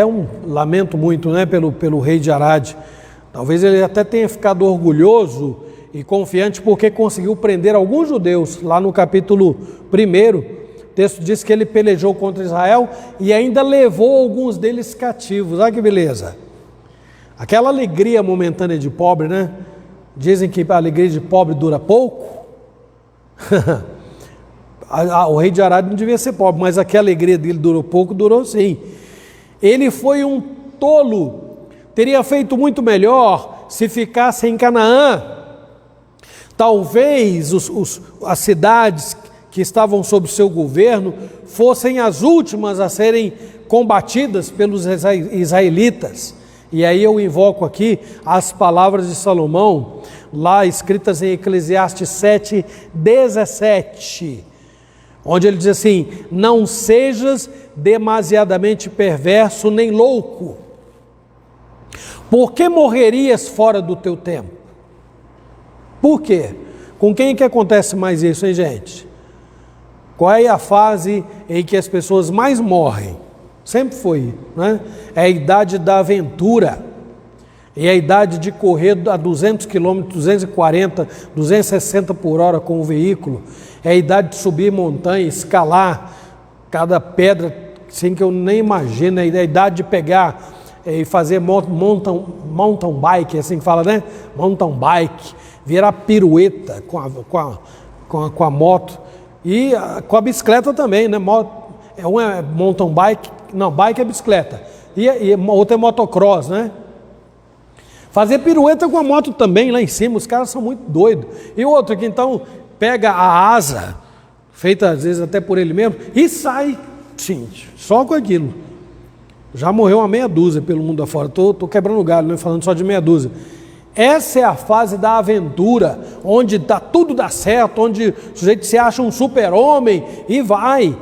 lamento muito, né, pelo rei de Arad. Talvez ele até tenha ficado orgulhoso e confiante porque conseguiu prender alguns judeus. Lá no capítulo 1, o texto diz que ele pelejou contra Israel e ainda levou alguns deles cativos. Olha que beleza. Aquela alegria momentânea de pobre, né? Dizem que a alegria de pobre dura pouco. O rei de Arad não devia ser pobre, mas aquela alegria dele durou pouco, durou sim. Ele foi um tolo, teria feito muito melhor se ficasse em Canaã, talvez as cidades que estavam sob seu governo fossem as últimas a serem combatidas pelos israelitas. E aí eu invoco aqui as palavras de Salomão, lá escritas em Eclesiastes 7:17, onde ele diz assim: não sejas demasiadamente perverso nem louco, por que morrerias fora do teu tempo? Por quê? Com quem que acontece mais isso, hein, gente? Qual é a fase em que as pessoas mais morrem? Sempre foi, né? É a idade da aventura, é a idade de correr a 200 km, 240, 260 por hora com o veículo, é a idade de subir montanha, escalar cada pedra, sem que eu nem imagino, é a idade de pegar e fazer mountain bike, assim que fala, né? Mountain bike, virar pirueta com a moto e com a bicicleta também, né? Uma é mountain bike, não, bike é bicicleta, e outra é motocross, né? Fazer pirueta com a moto também lá em cima, os caras são muito doidos. E outro que então pega a asa, feita às vezes até por ele mesmo, e sai, sim, só com aquilo. Já morreu uma meia dúzia pelo mundo afora, estou quebrando o galho, né? Falando só de meia dúzia. Essa é a fase da aventura, onde tudo dá certo, onde o sujeito se acha um super-homem e vai.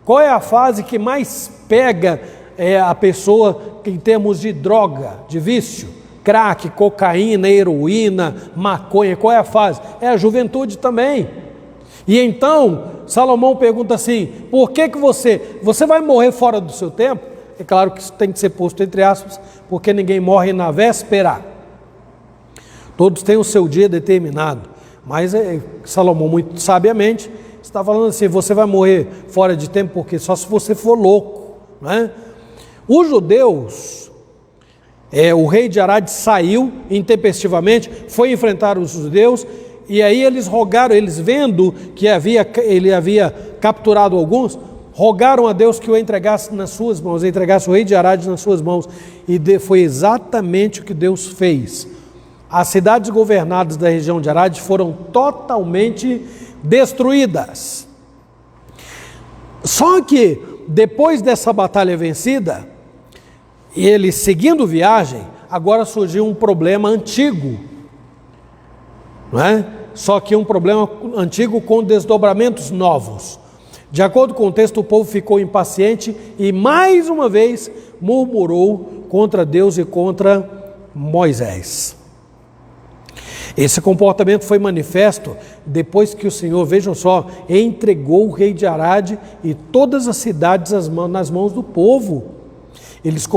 Qual é a fase que mais pega a pessoa em termos de droga, de vício? Crack, cocaína, heroína, maconha, qual é a fase? É a juventude também. E então, Salomão pergunta assim: por que você vai morrer fora do seu tempo? É claro que isso tem que ser posto entre aspas, porque ninguém morre na véspera. Todos têm o seu dia determinado. Mas Salomão, muito sabiamente, está falando assim: você vai morrer fora de tempo, porque só se você for louco, né? Os judeus, o rei de Arad saiu intempestivamente, foi enfrentar os judeus, e aí eles rogaram, eles vendo que ele havia capturado alguns, rogaram a Deus que o entregasse nas suas mãos, entregasse o rei de Arad nas suas mãos, e foi exatamente o que Deus fez. As cidades governadas da região de Arad foram totalmente destruídas. Só que depois dessa batalha vencida, ele seguindo viagem, agora surgiu um problema antigo, não é? Só que um problema antigo com desdobramentos novos. De acordo com o texto, o povo ficou impaciente e mais uma vez murmurou contra Deus e contra Moisés. Esse comportamento foi manifesto depois que o Senhor, vejam só, entregou o rei de Arad e todas as cidades nas mãos do povo. Eles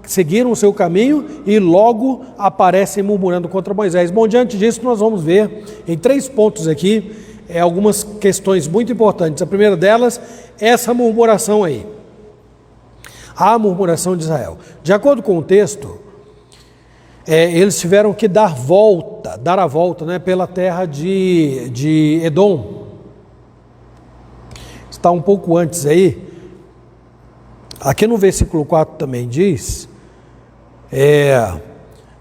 seguiram o seu caminho e logo aparecem murmurando contra Moisés. Bom, diante disso nós vamos ver em 3 pontos aqui, algumas questões muito importantes. A primeira delas, essa murmuração aí. A murmuração de Israel. De acordo com o texto, eles tiveram que dar a volta, né, pela terra de Edom. Está um pouco antes aí. Aqui no versículo 4 também diz,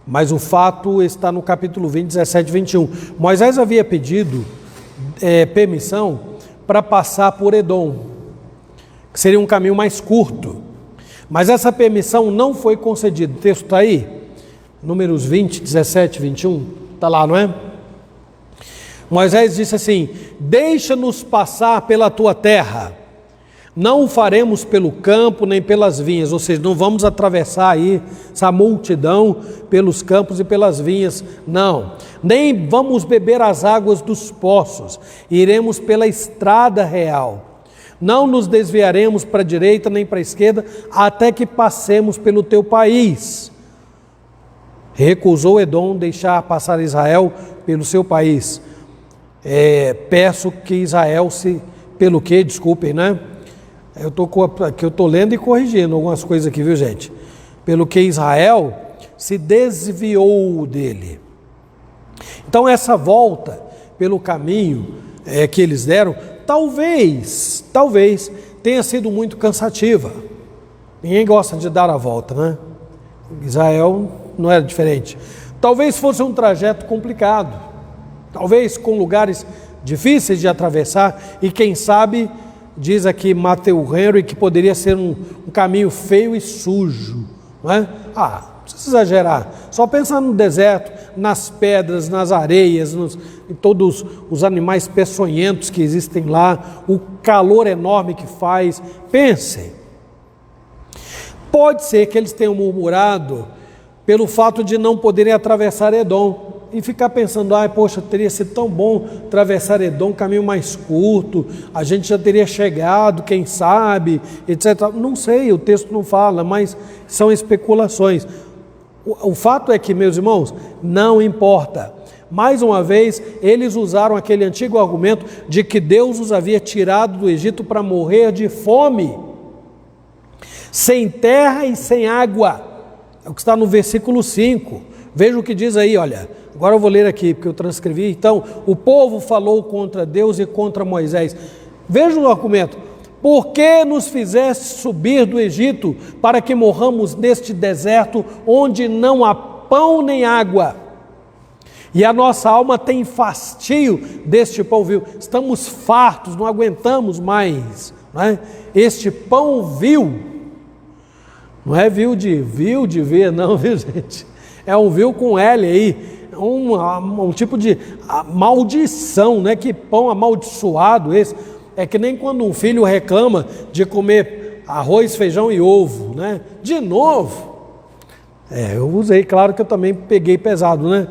mas o fato está no capítulo 20, 17 e 21. Moisés havia pedido permissão para passar por Edom, que seria um caminho mais curto, mas essa permissão não foi concedida. O texto está aí, Números 20, 17 e 21, está lá, não é? Moisés disse assim: deixa-nos passar pela tua terra, não o faremos pelo campo nem pelas vinhas, ou seja, não vamos atravessar aí essa multidão pelos campos e pelas vinhas, não, nem vamos beber as águas dos poços, iremos pela estrada real, não nos desviaremos para a direita nem para a esquerda, até que passemos pelo teu país. Recusou Edom deixar passar Israel pelo seu país. Peço que Israel pelo que, desculpem, né? Eu estou lendo e corrigindo algumas coisas aqui, viu, gente? Pelo que Israel se desviou dele. Então essa volta pelo caminho que eles deram, talvez tenha sido muito cansativa. Ninguém gosta de dar a volta, né? Israel não era diferente. Talvez fosse um trajeto complicado, talvez com lugares difíceis de atravessar, e quem sabe, diz aqui Matthew Henry, que poderia ser um caminho feio e sujo, não é? Não precisa exagerar, só pensa no deserto, nas pedras, nas areias, em todos os animais peçonhentos que existem lá, o calor enorme que faz. Pensem, pode ser que eles tenham murmurado pelo fato de não poderem atravessar Edom, e ficar pensando, poxa, teria sido tão bom atravessar Edom, um caminho mais curto, a gente já teria chegado, quem sabe, etc. Não sei, o texto não fala, mas são especulações. O fato é que, meus irmãos, não importa. Mais uma vez, eles usaram aquele antigo argumento de que Deus os havia tirado do Egito para morrer de fome, sem terra e sem água. É o que está no versículo 5. Veja o que diz aí, olha. Agora eu vou ler aqui, porque eu transcrevi. Então, o povo falou contra Deus e contra Moisés. Veja o argumento. Por que nos fizeste subir do Egito para que morramos neste deserto onde não há pão nem água? E a nossa alma tem fastio deste pão vil. Estamos fartos, não aguentamos mais. Não é? Este pão vil, não é vil de ver, não, viu, gente? É um vil com L aí. Um tipo de maldição, né? Que pão amaldiçoado esse. É que nem quando um filho reclama de comer arroz, feijão e ovo, né? De novo. Eu usei, claro que eu também peguei pesado, né?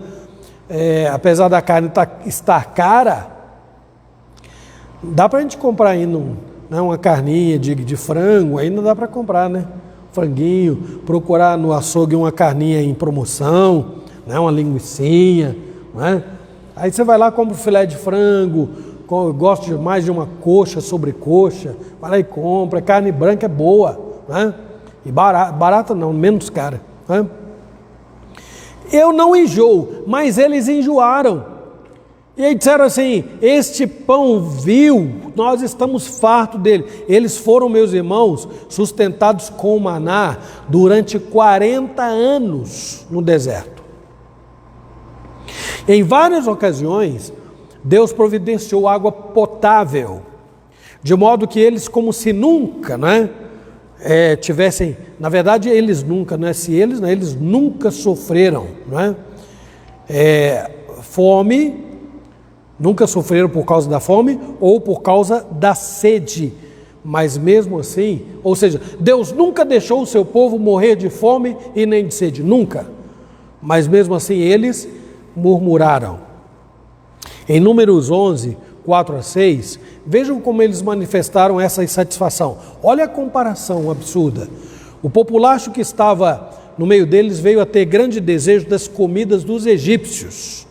Apesar da carne estar cara, dá para a gente comprar ainda uma carninha de frango, ainda dá para comprar, né? Franguinho, procurar no açougue uma carninha em promoção, né? Uma linguicinha, né? Aí você vai lá, compra um filé de frango, gosta mais de uma coxa, sobrecoxa, vai lá e compra, carne branca é boa, né? E barata não, menos cara, né? Eu não enjoo, mas eles enjoaram. E aí disseram assim, este pão vil, nós estamos fartos dele. Eles foram, meus irmãos, sustentados com maná durante 40 anos no deserto. Em várias ocasiões, Deus providenciou água potável, de modo que eles, como se nunca, né, tivessem, na verdade eles nunca, não é se eles, né, eles nunca sofreram, não é? Fome, nunca sofreram por causa da fome ou por causa da sede, mas mesmo assim, ou seja, Deus nunca deixou o seu povo morrer de fome e nem de sede, nunca, mas mesmo assim eles murmuraram. Em Números 11, 4 a 6, vejam como eles manifestaram essa insatisfação. Olha a comparação absurda. O populacho que estava no meio deles veio a ter grande desejo das comidas dos egípcios.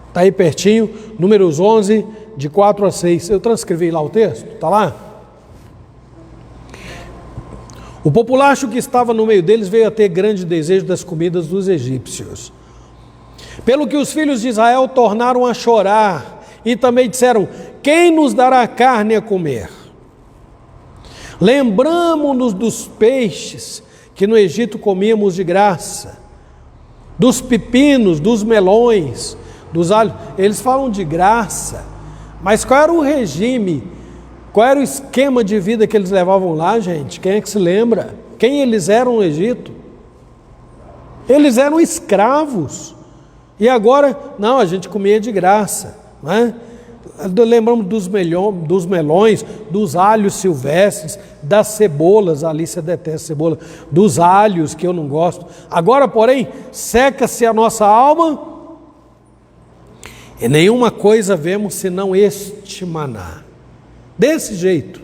Está aí pertinho, Números 11, de 4 a 6. Eu transcrevi lá o texto, está lá? O populacho que estava no meio deles veio a ter grande desejo das comidas dos egípcios. Pelo que os filhos de Israel tornaram a chorar e também disseram, quem nos dará carne a comer? Lembramo-nos dos peixes que no Egito comíamos de graça, dos pepinos, dos melões, dos alhos. Eles falam de graça, mas qual era o regime, qual era o esquema de vida que eles levavam lá, gente? Quem é que se lembra? Quem eles eram no Egito? Eles eram escravos. E agora, não, a gente comia de graça, né? Lembramos dos melões, dos alhos silvestres, das cebolas, a Alicia detesta cebola, dos alhos, que eu não gosto. Agora, porém, seca-se a nossa alma, e nenhuma coisa vemos senão este maná. Desse jeito.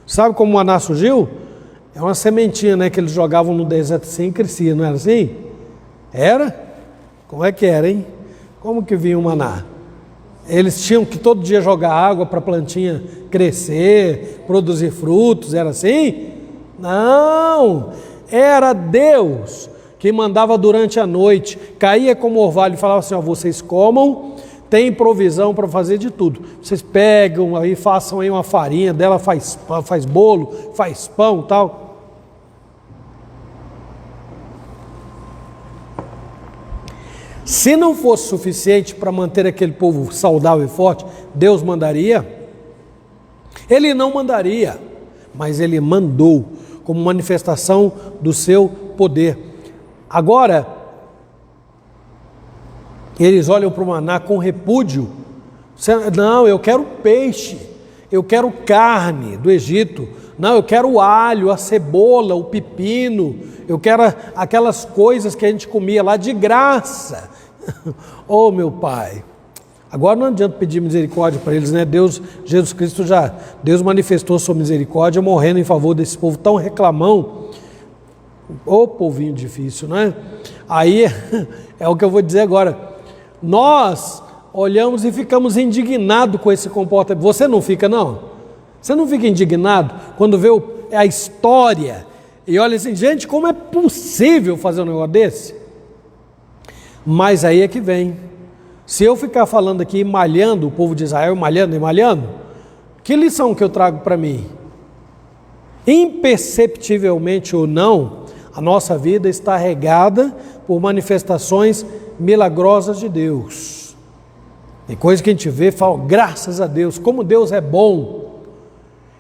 Sabe como o maná surgiu? É uma sementinha, né, que eles jogavam no deserto assim e crescia, não era assim? Era? Como é que era, hein? Como que vinha o maná? Eles tinham que todo dia jogar água para a plantinha crescer, produzir frutos, era assim? Não, era Deus que mandava durante a noite, caía como orvalho e falava assim, vocês comam, tem provisão para fazer de tudo. Vocês pegam aí, façam aí uma farinha dela, faz bolo, faz pão e tal. Se não fosse suficiente para manter aquele povo saudável e forte, Deus mandaria? Ele não mandaria, mas Ele mandou como manifestação do seu poder. Agora, eles olham para o maná com repúdio. Não, eu quero peixe, eu quero carne do Egito. Não, eu quero o alho, a cebola, o pepino, eu quero aquelas coisas que a gente comia lá de graça. Oh, meu Pai, agora não adianta pedir misericórdia para eles, né? Jesus Cristo Deus manifestou sua misericórdia morrendo em favor desse povo tão reclamão. Ô povinho difícil, né? Aí é o que eu vou dizer agora. Nós olhamos e ficamos indignados com esse comportamento. Você não fica, não? Você não fica indignado quando vê a história e olha assim, gente, como é possível fazer um negócio desse? Mas aí é que vem. Se eu ficar falando aqui, malhando o povo de Israel, malhando, que lição que eu trago para mim? Imperceptivelmente ou não, a nossa vida está regada por manifestações milagrosas de Deus. Tem coisa que a gente vê e fala, graças a Deus, como Deus é bom.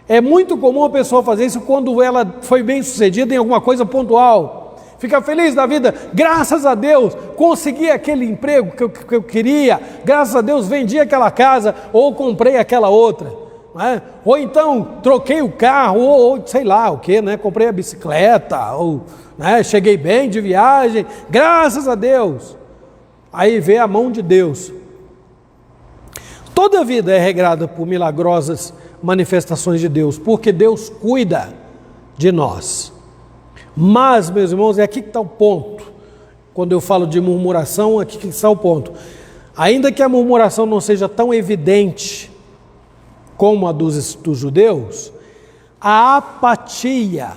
É muito comum a pessoa fazer isso quando ela foi bem sucedida em alguma coisa pontual. Fica feliz da vida, graças a Deus, consegui aquele emprego que eu queria, graças a Deus vendi aquela casa ou comprei aquela outra. Né? Ou então troquei o carro, ou sei lá o que, né? Comprei a bicicleta, ou né? Cheguei bem de viagem, graças a Deus. Aí vê a mão de Deus. Toda a vida é regrada por milagrosas manifestações de Deus, porque Deus cuida de nós. Mas, meus irmãos, é aqui que está o ponto. Quando eu falo de murmuração, aqui que está o ponto. Ainda que a murmuração não seja tão evidente como a dos judeus, a apatia,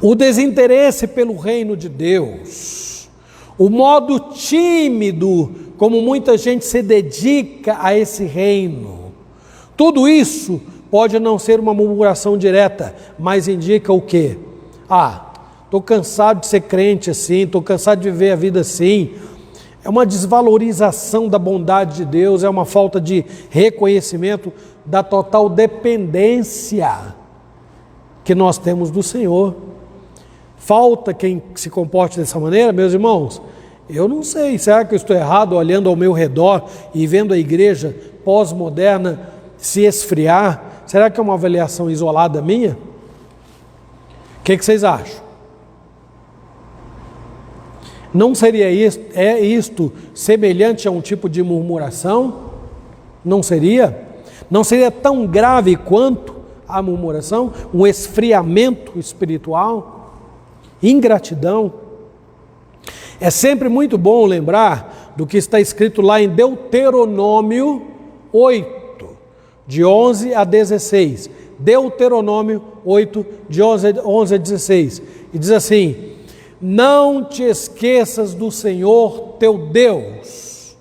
o desinteresse pelo reino de Deus, o modo tímido como muita gente se dedica a esse reino, tudo isso pode não ser uma murmuração direta, mas indica o quê? Estou cansado de ser crente assim, estou cansado de viver a vida assim. É uma desvalorização da bondade de Deus, é uma falta de reconhecimento da total dependência que nós temos do Senhor. Falta quem se comporte dessa maneira, meus irmãos. Eu não sei, será que eu estou errado olhando ao meu redor e vendo a igreja pós-moderna se esfriar? Será que é uma avaliação isolada minha? O que vocês acham? Não seria isto semelhante a um tipo de murmuração? Não seria? Não seria tão grave quanto a murmuração? Um esfriamento espiritual? Ingratidão? É sempre muito bom lembrar do que está escrito lá em Deuteronômio 8, de 11 a 16. Deuteronômio 8, de 11 a 16. E diz assim: não te esqueças do Senhor teu Deus,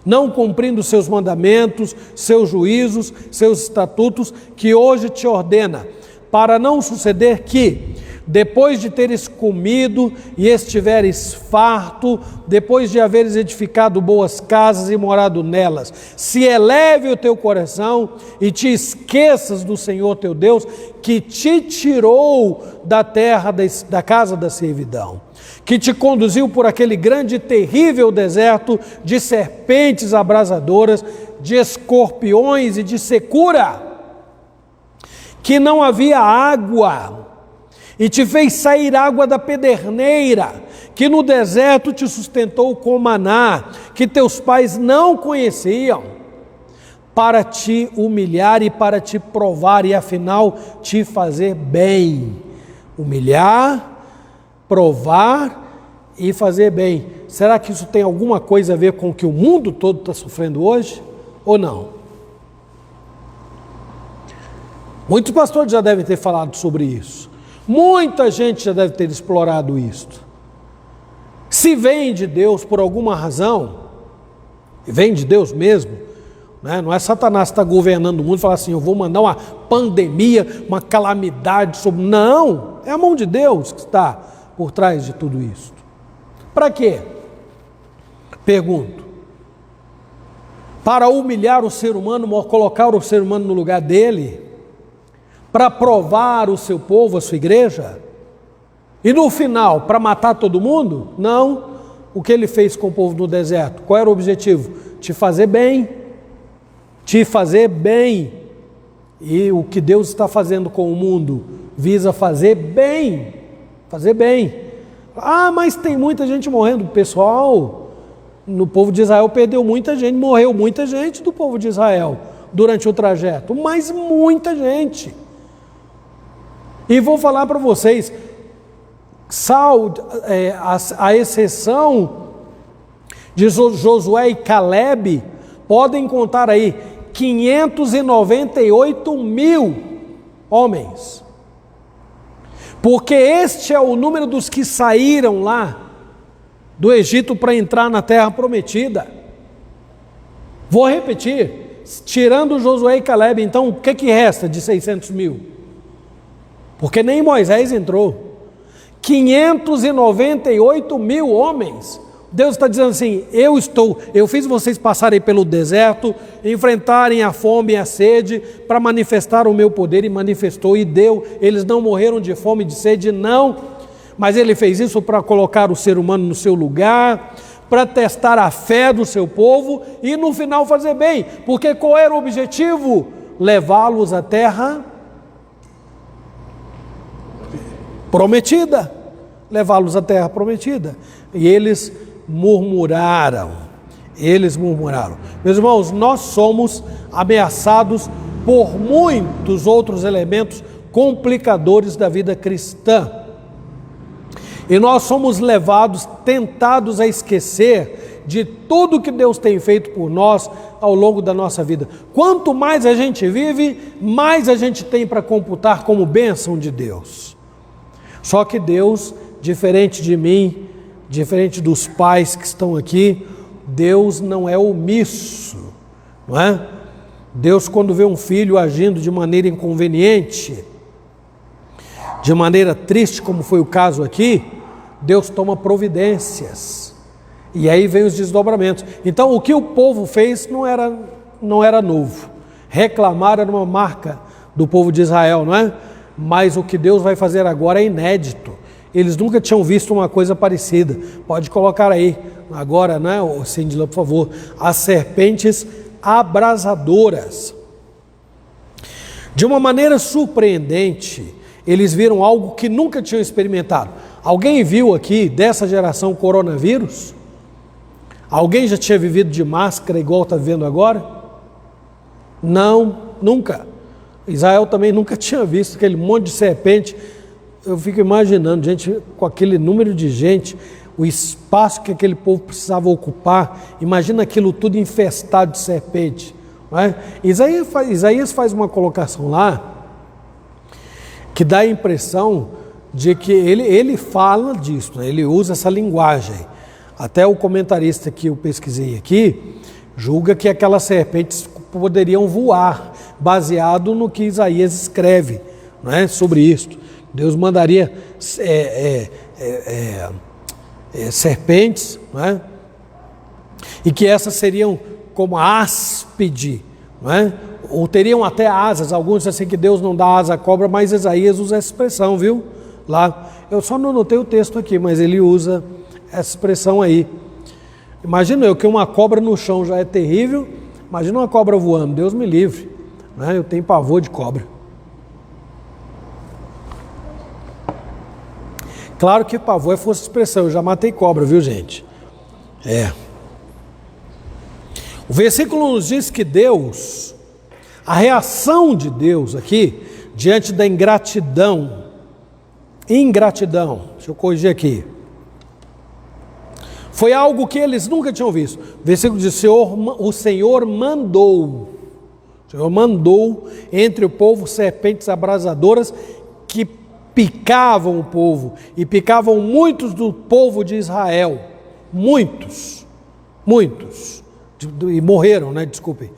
não cumprindo seus mandamentos, seus juízos, seus estatutos, que hoje te ordena, para não suceder que, depois de teres comido e estiveres farto, depois de haveres edificado boas casas e morado nelas, se eleve o teu coração e te esqueças do Senhor teu Deus, que te tirou da terra da casa da servidão, que te conduziu por aquele grande e terrível deserto de serpentes abrasadoras, de escorpiões e de secura, que não havia água, e te fez sair água da pederneira, que no deserto te sustentou com maná, que teus pais não conheciam, para te humilhar e para te provar e afinal te fazer bem. Humilhar, provar e fazer bem. Será que isso tem alguma coisa a ver com o que o mundo todo está sofrendo hoje? Ou não? Muitos pastores já devem ter falado sobre isso. Muita gente já deve ter explorado isto. Se vem de Deus por alguma razão, e vem de Deus mesmo, né? Não é Satanás que está governando o mundo e falar assim, eu vou mandar uma pandemia, uma calamidade sobre... Não, é a mão de Deus que está por trás de tudo isso. Para quê? Pergunto: para humilhar o ser humano, colocar o ser humano no lugar dele, para provar o seu povo, a sua igreja, e no final, para matar todo mundo? Não. O que ele fez com o povo no deserto? Qual era o objetivo? Te fazer bem. Te fazer bem. E o que Deus está fazendo com o mundo visa fazer bem. Fazer bem. Ah, mas tem muita gente morrendo. Pessoal, no povo de Israel perdeu muita gente, morreu muita gente do povo de Israel durante o trajeto, mas muita gente. E vou falar para vocês, a exceção de Josué e Caleb, podem contar aí 598 mil homens, porque este é o número dos que saíram lá do Egito para entrar na terra prometida. Vou repetir, tirando Josué e Caleb, então o que resta de 600 mil? Porque nem Moisés entrou. 598 mil homens. Deus está dizendo assim: eu fiz vocês passarem pelo deserto, enfrentarem a fome e a sede, para manifestar o meu poder, e manifestou e deu. Eles não morreram de fome e de sede, não, mas ele fez isso para colocar o ser humano no seu lugar, para testar a fé do seu povo e no final fazer bem, porque qual era o objetivo? Levá-los à terra prometida, levá-los à terra prometida. E eles murmuraram. Meus irmãos, nós somos ameaçados por muitos outros elementos complicadores da vida cristã. E nós somos levados, tentados a esquecer de tudo que Deus tem feito por nós ao longo da nossa vida. Quanto mais a gente vive, mais a gente tem para computar como bênção de Deus. Só que Deus, diferente de mim, diferente dos pais que estão aqui, Deus não é omisso, não é? Deus, quando vê um filho agindo de maneira inconveniente, de maneira triste, como foi o caso aqui, Deus toma providências. E aí vem os desdobramentos. Então, o que o povo fez não era novo. Reclamar era uma marca do povo de Israel, não é? Mas o que Deus vai fazer agora é inédito. Eles nunca tinham visto uma coisa parecida. Pode colocar aí, agora, né, Cindy, por favor. As serpentes abrasadoras. De uma maneira surpreendente, eles viram algo que nunca tinham experimentado. Alguém viu aqui, dessa geração, coronavírus? Alguém já tinha vivido de máscara igual está vivendo agora? Não, nunca. Israel também nunca tinha visto aquele monte de serpente. Eu fico imaginando, gente, com aquele número de gente, o espaço que aquele povo precisava ocupar. Imagina aquilo tudo infestado de serpente, não é? Isaías faz uma colocação lá que dá a impressão de que ele fala disso, né? Ele usa essa linguagem. Até o comentarista que eu pesquisei aqui julga que aquelas serpentes poderiam voar, baseado no que Isaías escreve, não é, sobre isso. Deus mandaria serpentes, não é? E que essas seriam como áspide, não é? Ou teriam até asas. Alguns dizem assim que Deus não dá asa à cobra, mas Isaías usa essa expressão, viu? Lá, eu só não anotei o texto aqui, mas ele usa essa expressão aí. Imagina eu que uma cobra no chão já é terrível, imagina uma cobra voando, Deus me livre, né? Eu tenho pavor de cobra. Claro que pavor é força de expressão, eu já matei cobra, viu, gente? O versículo nos diz que Deus, a reação de Deus aqui, diante da ingratidão, deixa eu corrigir aqui, foi algo que eles nunca tinham visto. O versículo diz: o Senhor mandou entre o povo serpentes abrasadoras que picavam o povo, e picavam muitos do povo de Israel, muitos, e morreram, né? Desculpem,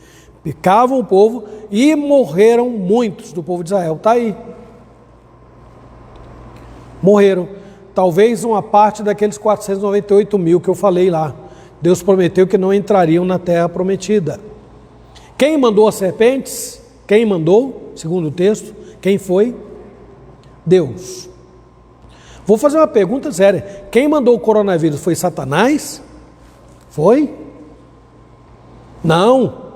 picavam o povo e morreram muitos do povo de Israel. Está aí, morreram. Talvez uma parte daqueles 498 mil que eu falei lá, Deus prometeu que não entrariam na terra prometida. Quem mandou as serpentes? Quem mandou? Segundo o texto, quem foi? Deus. Vou fazer uma pergunta séria. Quem mandou o coronavírus foi Satanás? Foi? Não.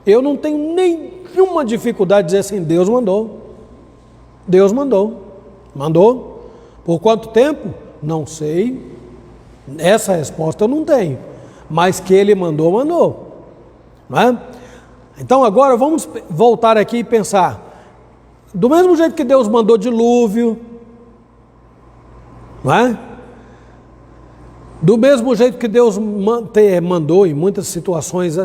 Eu não tenho nenhuma dificuldade de dizer assim, Deus mandou. Deus mandou. Mandou. Por quanto tempo? Não sei. Essa resposta eu não tenho. Mas que ele mandou, mandou. Não é? Então agora vamos voltar aqui e pensar. Do mesmo jeito que Deus mandou dilúvio, não é? Do mesmo jeito que Deus mandou em muitas situações,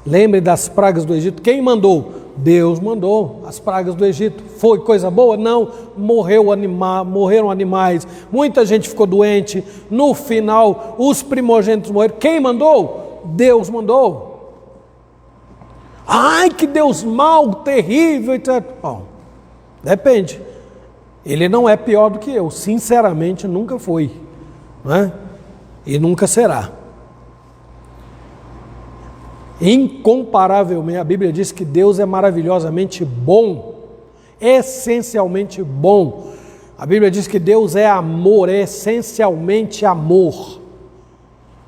lembre das pragas do Egito. Quem mandou? Deus mandou as pragas do Egito. Foi coisa boa? Não. Morreram animais, muita gente ficou doente. No final, os primogênitos morreram. Quem mandou? Deus mandou. Ai, que Deus mau, terrível, etc. Bom, depende. Ele não é pior do que eu. Sinceramente, nunca foi. Não é? E nunca será. Incomparavelmente, a Bíblia diz que Deus é maravilhosamente bom, essencialmente bom. A Bíblia diz que Deus é amor, é essencialmente amor.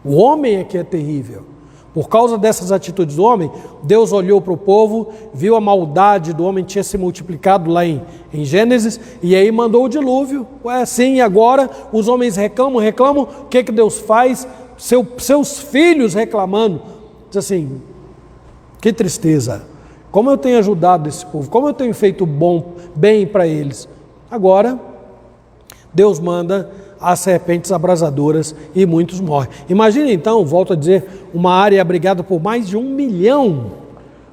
O homem é que é terrível. Por causa dessas atitudes do homem, Deus olhou para o povo, viu a maldade do homem tinha se multiplicado lá em Gênesis, e aí mandou o dilúvio. Sim, agora os homens reclamam, o que Deus faz? Seus filhos reclamando. Diz assim, que tristeza, como eu tenho ajudado esse povo, como eu tenho feito bem para eles. Agora, Deus manda as serpentes abrasadoras e muitos morrem. Imagine então, volto a dizer, uma área abrigada por mais de 1 milhão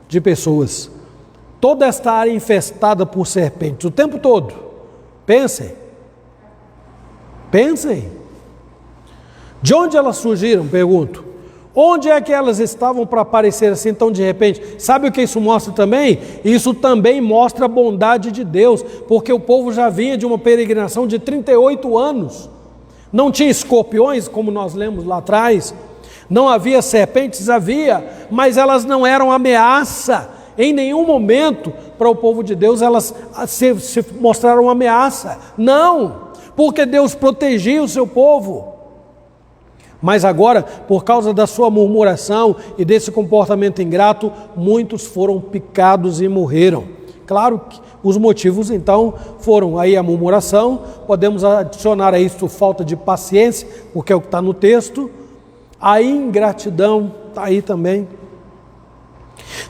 de pessoas. Toda esta área infestada por serpentes, o tempo todo. Pensem. De onde elas surgiram? Pergunto. Onde é que elas estavam para aparecer assim tão de repente? Sabe o que isso mostra também? Isso também mostra a bondade de Deus, porque o povo já vinha de uma peregrinação de 38 anos. Não tinha escorpiões, como nós lemos lá atrás. Não havia serpentes, havia, mas elas não eram ameaça. Em nenhum momento, para o povo de Deus, elas se mostraram ameaça. Não, porque Deus protegia o seu povo. Mas agora, por causa da sua murmuração e desse comportamento ingrato, muitos foram picados e morreram. Claro que os motivos então foram aí a murmuração, podemos adicionar a isso falta de paciência, porque é o que está no texto, a ingratidão está aí também.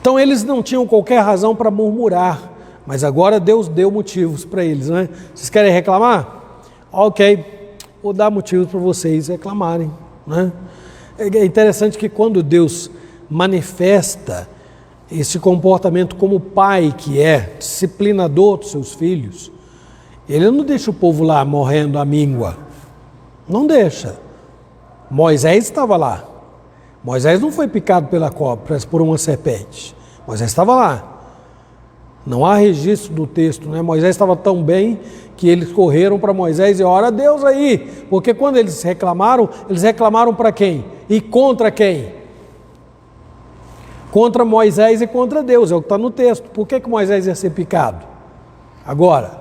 Então eles não tinham qualquer razão para murmurar, mas agora Deus deu motivos para eles, né? Vocês querem reclamar? Ok, vou dar motivos para vocês reclamarem. Né? É interessante que quando Deus manifesta esse comportamento como pai que é, disciplinador dos seus filhos, ele não deixa o povo lá morrendo à míngua, não deixa. Moisés estava lá, Moisés não foi picado pela cobra, por uma serpente, Moisés estava lá. Não há registro do texto, né? Moisés estava tão bem que eles correram para Moisés e ora Deus aí, porque quando eles reclamaram para quem? E contra quem? Contra Moisés e contra Deus, é o que está no texto. Por que Moisés ia ser picado? Agora,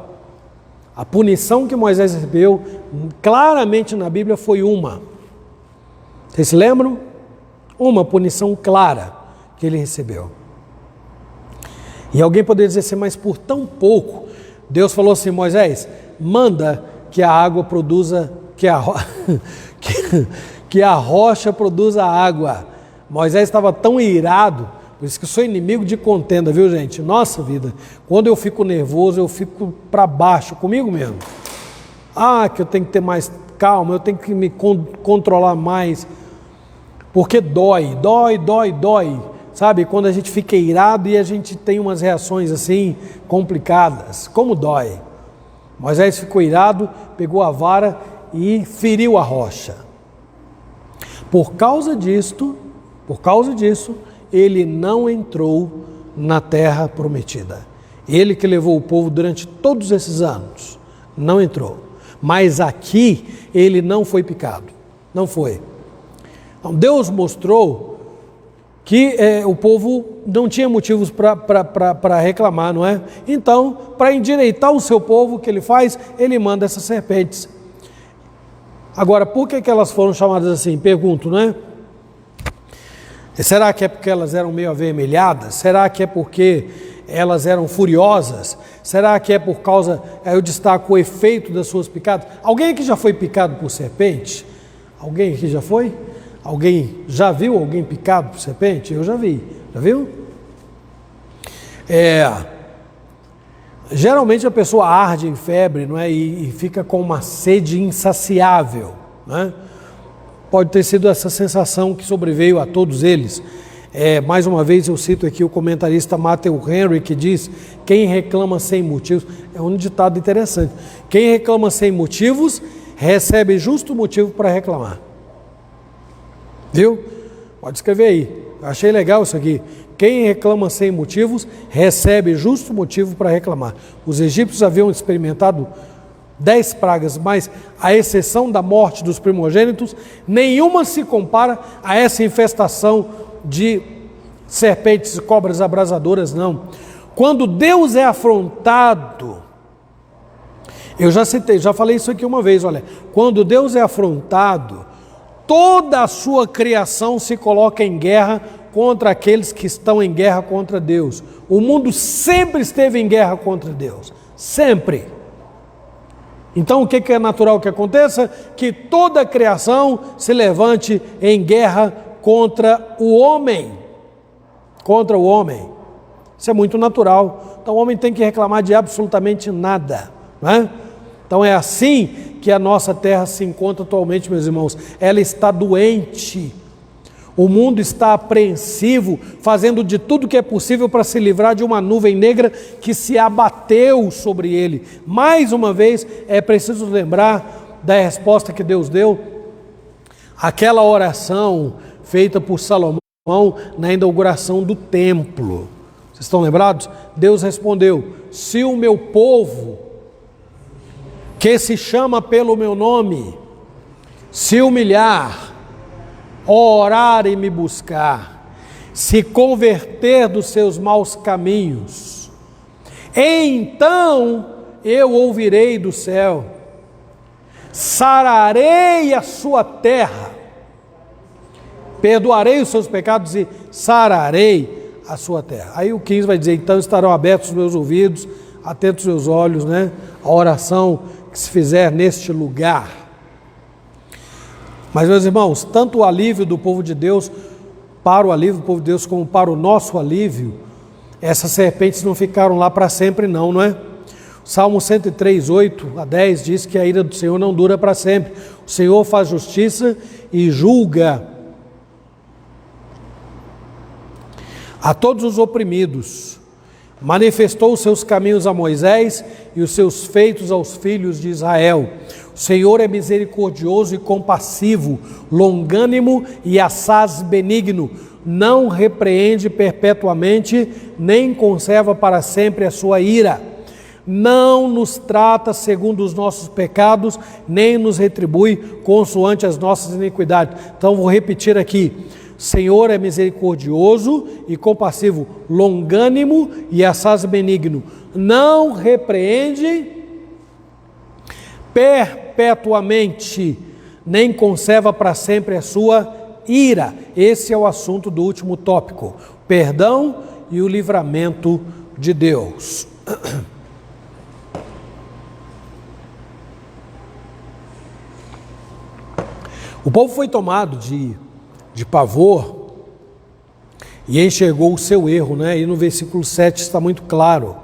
a punição que Moisés recebeu, claramente na Bíblia foi uma. Vocês se lembram? Uma punição clara que ele recebeu. E alguém poderia dizer assim, mas por tão pouco, Deus falou assim, Moisés, manda que a água produza, que a rocha produza água. Moisés estava tão irado, por isso que eu sou inimigo de contenda, viu gente? Nossa vida, quando eu fico nervoso, eu fico para baixo comigo mesmo. Que eu tenho que ter mais calma, eu tenho que me controlar mais, porque dói. Sabe, quando a gente fica irado e a gente tem umas reações assim complicadas, como dói. Moisés ficou irado, pegou a vara e feriu a rocha. Por causa disso, ele não entrou na terra prometida. Ele que levou o povo durante todos esses anos, não entrou. Mas aqui ele não foi picado, não foi. Então, Deus mostrou que o povo não tinha motivos para reclamar, não é? Então, para endireitar o seu povo, o que ele faz? Ele manda essas serpentes. Agora, por que elas foram chamadas assim? Pergunto, não é? Será que é porque elas eram meio avermelhadas? Será que é porque elas eram furiosas? Será que é por causa, eu destaco o efeito das suas picadas? Alguém aqui já foi picado por serpente? Alguém aqui já foi? Alguém já viu alguém picado por serpente? Eu já vi. Já viu? Geralmente a pessoa arde em febre, não é? E fica com uma sede insaciável, não é? Pode ter sido essa sensação que sobreveio a todos eles. Mais uma vez eu cito aqui o comentarista Matthew Henry, que diz: quem reclama sem motivos, é um ditado interessante, quem reclama sem motivos, recebe justo motivo para reclamar. Viu? Pode escrever aí. Eu achei legal isso aqui. Quem reclama sem motivos, recebe justo motivo para reclamar. Os egípcios haviam experimentado 10 pragas, mas à exceção da morte dos primogênitos, nenhuma se compara a essa infestação de serpentes e cobras abrasadoras, não. Quando Deus é afrontado, eu já falei isso aqui uma vez, olha, quando Deus é afrontado, toda a sua criação se coloca em guerra contra aqueles que estão em guerra contra Deus. O mundo sempre esteve em guerra contra Deus, sempre. Então o que é natural que aconteça? Que toda a criação se levante em guerra contra o homem. Contra o homem. Isso é muito natural. Então o homem tem que reclamar de absolutamente nada, não é? Então é assim que a nossa terra se encontra atualmente, meus irmãos. Ela está doente. O mundo está apreensivo, fazendo de tudo que é possível para se livrar de uma nuvem negra que se abateu sobre ele. Mais uma vez, é preciso lembrar da resposta que Deus deu àquela oração feita por Salomão na inauguração do templo. Vocês estão lembrados? Deus respondeu: se o meu povo, que se chama pelo meu nome, se humilhar, orar e me buscar, se converter dos seus maus caminhos, então eu ouvirei do céu, sararei a sua terra, perdoarei os seus pecados e sararei a sua terra. Aí o 15 vai dizer: então estarão abertos os meus ouvidos, atentos os meus olhos, né? A oração que se fizer neste lugar. Mas, meus irmãos, tanto o alívio do povo de Deus, para o alívio do povo de Deus, como para o nosso alívio, essas serpentes não ficaram lá para sempre não é? Salmo 103, 8 a 10 diz que a ira do Senhor não dura para sempre. O Senhor faz justiça e julga a todos os oprimidos. Manifestou os seus caminhos a Moisés e os seus feitos aos filhos de Israel. O Senhor é misericordioso e compassivo, longânimo e assaz benigno, não repreende perpetuamente, nem conserva para sempre a sua ira. Não nos trata segundo os nossos pecados, nem nos retribui consoante as nossas iniquidades. Então vou repetir aqui: Senhor é misericordioso e compassivo, longânimo e assaz benigno, não repreende perpetuamente, nem conserva para sempre a sua ira. Esse é o assunto do último tópico: perdão e o livramento de Deus. O povo foi tomado de pavor e enxergou o seu erro, né? E no versículo 7 está muito claro.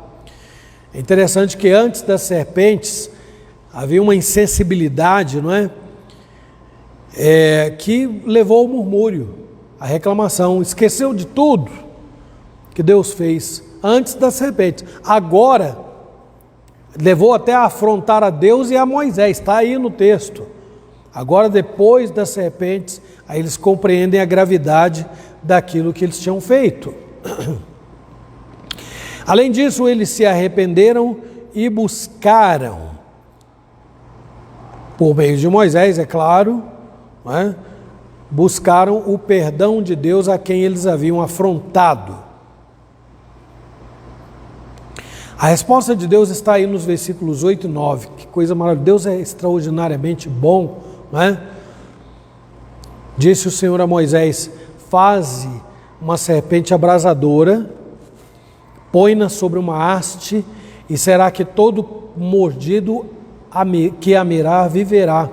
É interessante que antes das serpentes havia uma insensibilidade, não é? Que levou ao murmúrio, à reclamação. Esqueceu de tudo que Deus fez antes das serpentes. Agora, levou até a afrontar a Deus e a Moisés. Está aí no texto. Agora, depois das serpentes, aí eles compreendem a gravidade daquilo que eles tinham feito. Além disso, eles se arrependeram e buscaram, por meio de Moisés, é claro, não é? buscaram o perdão de Deus a quem eles haviam afrontado. A resposta de Deus está aí nos versículos 8 e 9. Que coisa maravilhosa. Deus é extraordinariamente bom, não é? Disse o Senhor a Moisés: faze uma serpente abrasadora, põe-na sobre uma haste, e será que todo mordido que a mirar viverá.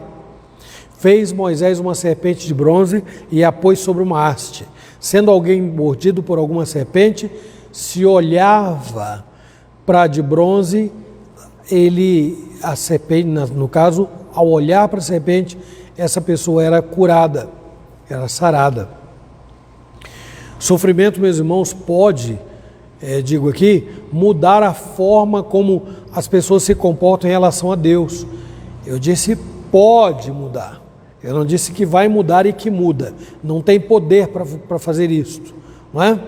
Fez Moisés uma serpente de bronze e a pôs sobre uma haste. Sendo alguém mordido por alguma serpente, se olhava para a de bronze, a serpente, no caso, ao olhar para a serpente, essa pessoa era curada, era sarada. Sofrimento, meus irmãos, pode, digo aqui, mudar a forma como as pessoas se comportam em relação a Deus. Eu disse pode mudar. Eu não disse que vai mudar e que muda. Não tem poder para fazer isso, não é?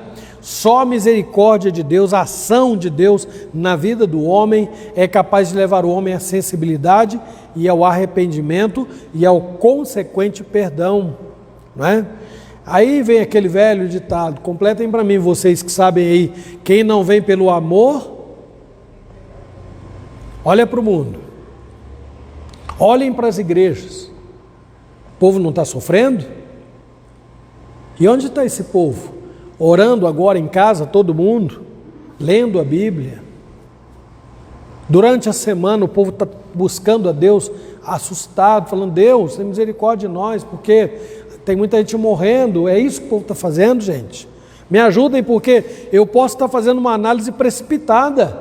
Só a misericórdia de Deus, a ação de Deus na vida do homem é capaz de levar o homem à sensibilidade e ao arrependimento e ao consequente perdão, não é? Aí vem aquele velho ditado, completem para mim vocês que sabem aí, quem não vem pelo amor, olha para o mundo, olhem para as igrejas, o povo não está sofrendo? E onde está esse povo? Orando agora em casa, todo mundo, lendo a Bíblia. Durante a semana o povo está buscando a Deus, assustado, falando: Deus, tem misericórdia de nós, porque tem muita gente morrendo. É isso que o povo está fazendo, gente. Me ajudem, porque eu posso estar fazendo uma análise precipitada.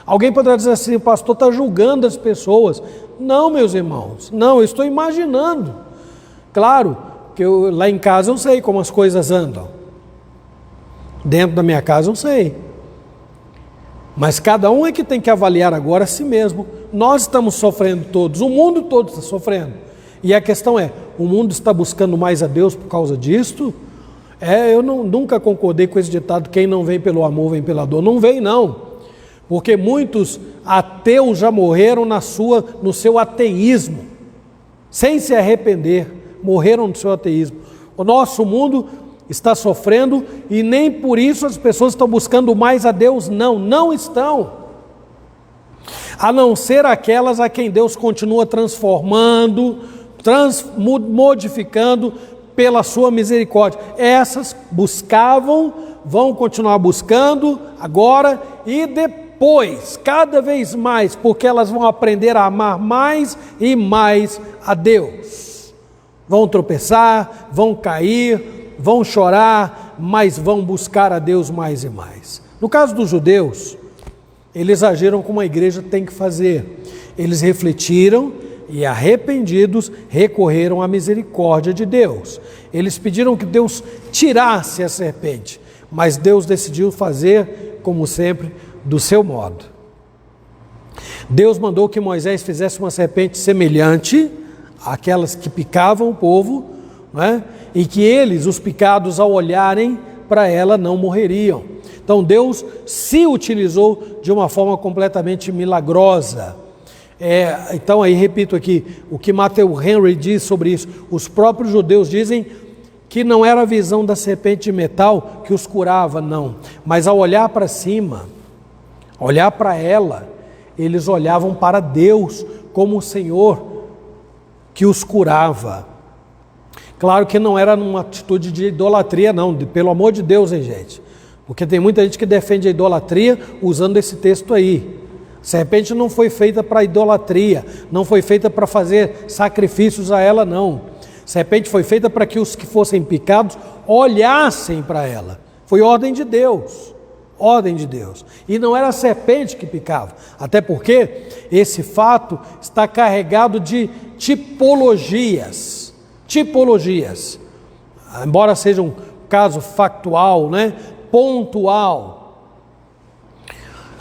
Alguém poderá dizer assim: o pastor está julgando as pessoas. Não, meus irmãos, não, eu estou imaginando. Claro que lá em casa eu sei como as coisas andam. Dentro da minha casa eu sei. Mas cada um é que tem que avaliar agora a si mesmo. Nós estamos sofrendo todos, o mundo todo está sofrendo. E a questão é, o mundo está buscando mais a Deus por causa disto? Eu nunca concordei com esse ditado: quem não vem pelo amor vem pela dor. Não vem não. Porque muitos ateus já morreram no seu ateísmo, sem se arrepender, morreram no seu ateísmo. O nosso mundo está sofrendo e nem por isso as pessoas estão buscando mais a Deus, não estão. A não ser aquelas a quem Deus continua transformando, modificando pela sua misericórdia. Essas buscavam, vão continuar buscando agora e depois, cada vez mais, porque elas vão aprender a amar mais e mais a Deus. Vão tropeçar, vão cair, vão chorar, mas vão buscar a Deus mais e mais. No caso dos judeus, eles agiram como a igreja tem que fazer. Eles refletiram e, arrependidos, recorreram à misericórdia de Deus. Eles pediram que Deus tirasse a serpente, mas Deus decidiu fazer, como sempre, do seu modo. Deus mandou que Moisés fizesse uma serpente semelhante àquelas que picavam o povo, né? E que eles, os picados, ao olharem para ela, não morreriam. Então Deus se utilizou de uma forma completamente milagrosa. Então aí repito aqui, o que Matthew Henry diz sobre isso: os próprios judeus dizem que não era a visão da serpente de metal que os curava, não. Mas ao olhar para cima, olhar para ela, eles olhavam para Deus como o Senhor que os curava. Claro que não era numa atitude de idolatria, não, pelo amor de Deus, hein, gente? Porque tem muita gente que defende a idolatria usando esse texto aí. A serpente não foi feita para idolatria, não foi feita para fazer sacrifícios a ela, não. A serpente foi feita para que os que fossem picados olhassem para ela. Foi ordem de Deus, ordem de Deus. E não era a serpente que picava, até porque esse fato está carregado de tipologias. Embora seja um caso factual, né? Pontual,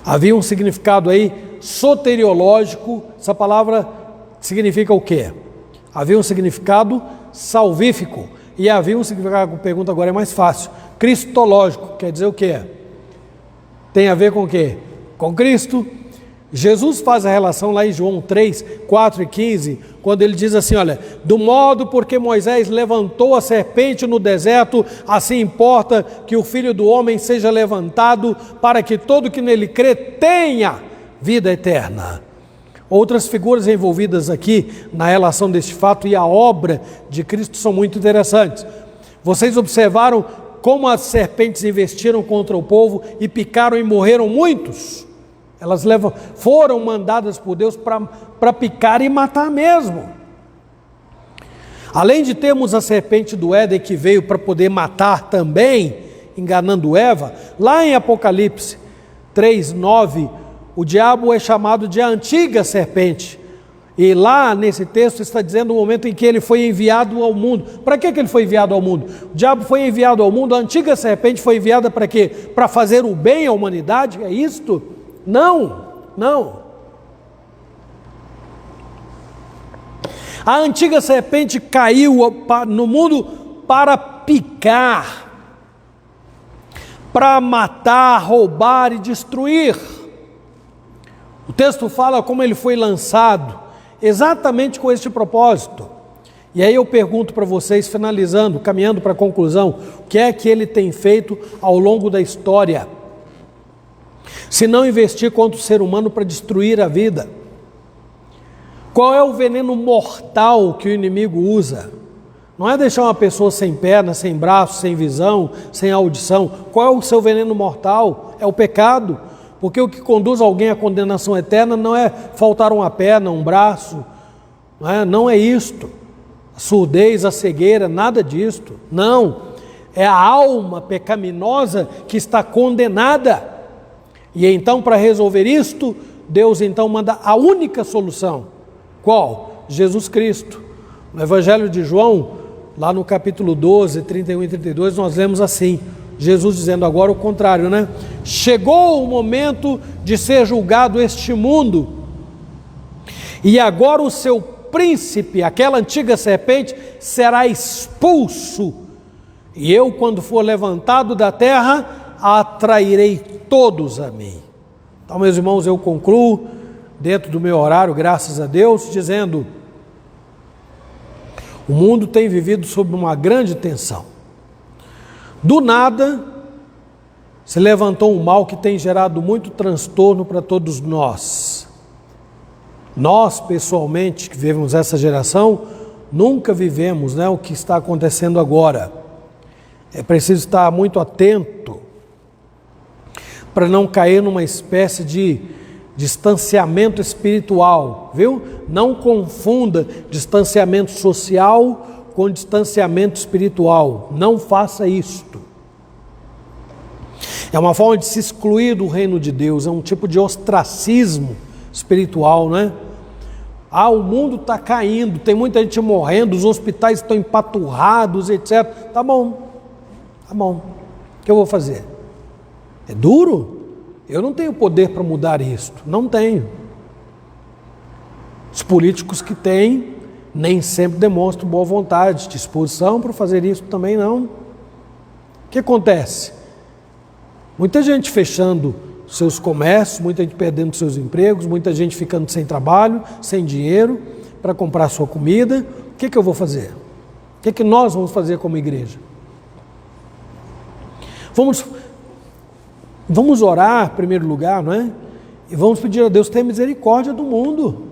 havia um significado aí soteriológico. Essa palavra significa o quê? Havia um significado salvífico e havia um significado, a pergunta agora é mais fácil, cristológico. Quer dizer o quê? Tem a ver com o quê? Com Cristo, Jesus faz a relação lá em João 3, 4 e 15, quando ele diz assim, olha, do modo porque Moisés levantou a serpente no deserto, assim importa que o Filho do Homem seja levantado, para que todo que nele crê tenha vida eterna. Outras figuras envolvidas aqui na relação deste fato e a obra de Cristo são muito interessantes. Vocês observaram como as serpentes investiram contra o povo e picaram e morreram muitos? Elas foram mandadas por Deus para picar e matar mesmo. Além de termos a serpente do Éden que veio para poder matar também, enganando Eva, lá em Apocalipse 3:9, o diabo é chamado de a antiga serpente. E lá nesse texto está dizendo o momento em que ele foi enviado ao mundo. Para que ele foi enviado ao mundo? O diabo foi enviado ao mundo, a antiga serpente foi enviada para quê? Para fazer o bem à humanidade? É isto? Não. A antiga serpente caiu no mundo para picar, para matar, roubar e destruir. O texto fala como ele foi lançado, exatamente com este propósito. E aí eu pergunto para vocês, finalizando, caminhando para a conclusão, o que é que ele tem feito ao longo da história? Se não investir contra o ser humano para destruir a vida. Qual é o veneno mortal que o inimigo usa? Não é deixar uma pessoa sem perna, sem braço, sem visão, sem audição. Qual é o seu veneno mortal? É o pecado. Porque o que conduz alguém à condenação eterna não é faltar uma perna, um braço. Não é isto. A surdez, a cegueira, nada disto. Não. É a alma pecaminosa que está condenada. E então, para resolver isto, Deus então manda a única solução. Qual? Jesus Cristo. No Evangelho de João, lá no capítulo 12, 31 e 32, nós lemos assim, Jesus dizendo agora o contrário, né? Chegou o momento de ser julgado este mundo, e agora o seu príncipe, aquela antiga serpente, será expulso, e eu, quando for levantado da terra, atrairei todos a mim. Então, meus irmãos, eu concluo dentro do meu horário, graças a Deus, dizendo: o mundo tem vivido sob uma grande tensão. Do nada se levantou um mal que tem gerado muito transtorno para todos nós. Nós, pessoalmente, que vivemos essa geração, nunca vivemos, o que está acontecendo agora. É preciso estar muito atento para não cair numa espécie de distanciamento espiritual, viu? Não confunda distanciamento social com distanciamento espiritual. Não faça isto. É uma forma de se excluir do reino de Deus, é um tipo de ostracismo espiritual, o mundo está caindo, tem muita gente morrendo, os hospitais estão empaturrados, etc. Tá bom. O que eu vou fazer? É duro? Eu não tenho poder para mudar isto, não tenho. Os políticos que têm, nem sempre demonstram boa vontade, disposição para fazer isso também não. O que acontece? Muita gente fechando seus comércios, muita gente perdendo seus empregos, muita gente ficando sem trabalho, sem dinheiro para comprar sua comida. O que eu vou fazer? O que nós vamos fazer como igreja? Vamos orar em primeiro lugar, E vamos pedir a Deus ter misericórdia do mundo.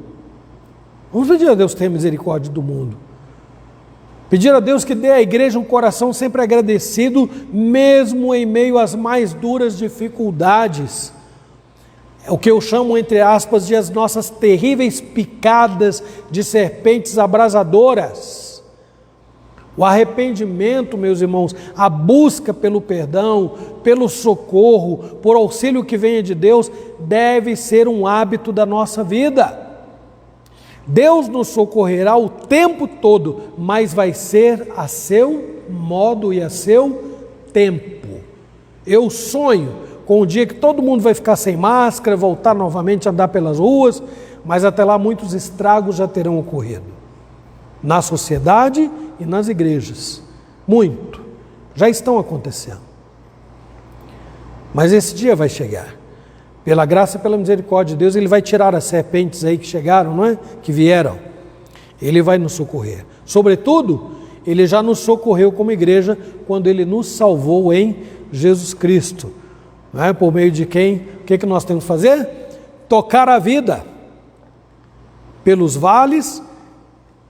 Vamos pedir a Deus ter misericórdia do mundo. Pedir a Deus que dê à igreja um coração sempre agradecido, mesmo em meio às mais duras dificuldades. É o que eu chamo, entre aspas, de as nossas terríveis picadas de serpentes abrasadoras. O arrependimento, meus irmãos, a busca pelo perdão, pelo socorro, por auxílio que venha de Deus, deve ser um hábito da nossa vida. Deus nos socorrerá o tempo todo, mas vai ser a seu modo e a seu tempo. Eu sonho com o dia que todo mundo vai ficar sem máscara, voltar novamente a andar pelas ruas, mas até lá muitos estragos já terão ocorrido. Na sociedade e nas igrejas. Muito. Já estão acontecendo. Mas esse dia vai chegar. pela graça e pela misericórdia de Deus, Ele vai tirar as serpentes aí que chegaram, não é? Que vieram. Ele vai nos socorrer. Sobretudo, Ele já nos socorreu como igreja quando Ele nos salvou em Jesus Cristo. Não é? Por meio de quem? O que nós temos que fazer? Tocar a vida pelos vales,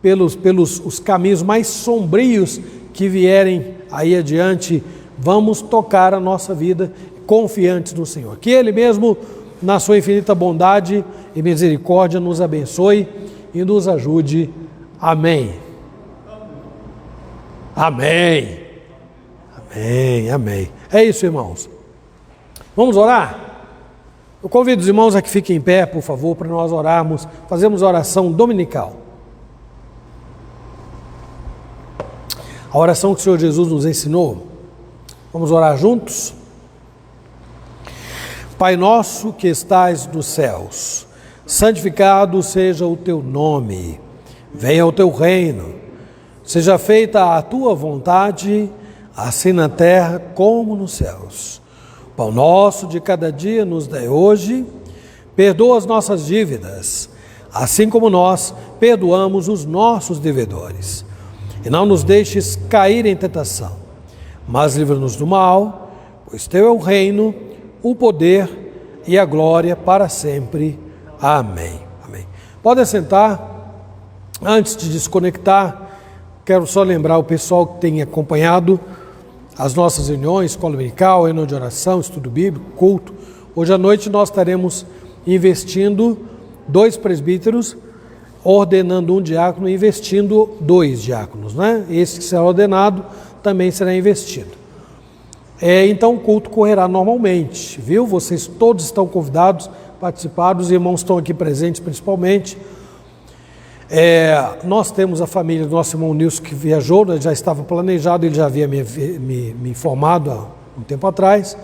pelos os caminhos mais sombrios que vierem aí adiante. Vamos tocar a nossa vida confiantes no Senhor. Que Ele mesmo, na sua infinita bondade e misericórdia, nos abençoe e nos ajude. Amém. Amém. Amém, amém. É isso, irmãos. Vamos orar? Eu convido os irmãos a que fiquem em pé, por favor, para nós orarmos. Fazemos a oração dominical. A oração que o Senhor Jesus nos ensinou. Vamos orar juntos? Pai nosso que estais nos céus, santificado seja o teu nome. Venha o teu reino. Seja feita a tua vontade, assim na terra como nos céus. O pão nosso de cada dia nos dai hoje. Perdoa as nossas dívidas, assim como nós perdoamos os nossos devedores. E não nos deixes cair em tentação, mas livra-nos do mal, pois teu é o reino, o poder e a glória para sempre. Amém. Amém. Pode sentar. Antes de desconectar, quero só lembrar o pessoal que tem acompanhado as nossas reuniões, escola dominical, reunião de oração, estudo bíblico, culto. Hoje à noite nós estaremos investindo 2 presbíteros, ordenando um diácono e investindo 2 diáconos, né? Esse que será ordenado também será investido. Então o culto correrá normalmente, viu? Vocês todos estão convidados a participar, os irmãos estão aqui presentes principalmente. Nós temos a família do nosso irmão Nilson que viajou, já estava planejado, ele já havia me informado há um tempo atrás.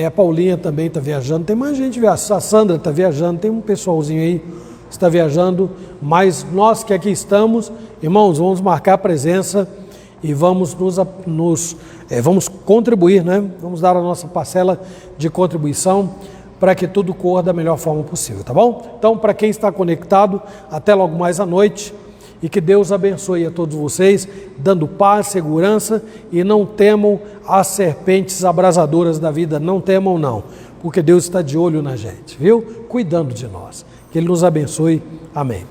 A Paulinha também está viajando, tem mais gente viajando, a Sandra está viajando, tem um pessoalzinho aí que está viajando, mas nós que aqui estamos, irmãos, vamos marcar a presença e vamos vamos contribuir, né? Vamos dar a nossa parcela de contribuição para que tudo corra da melhor forma possível, tá bom? Então, para quem está conectado, até logo mais à noite, e que Deus abençoe a todos vocês, dando paz, segurança, e não temam as serpentes abrasadoras da vida, não temam não, porque Deus está de olho na gente, viu? Cuidando de nós. Que Ele nos abençoe. Amém.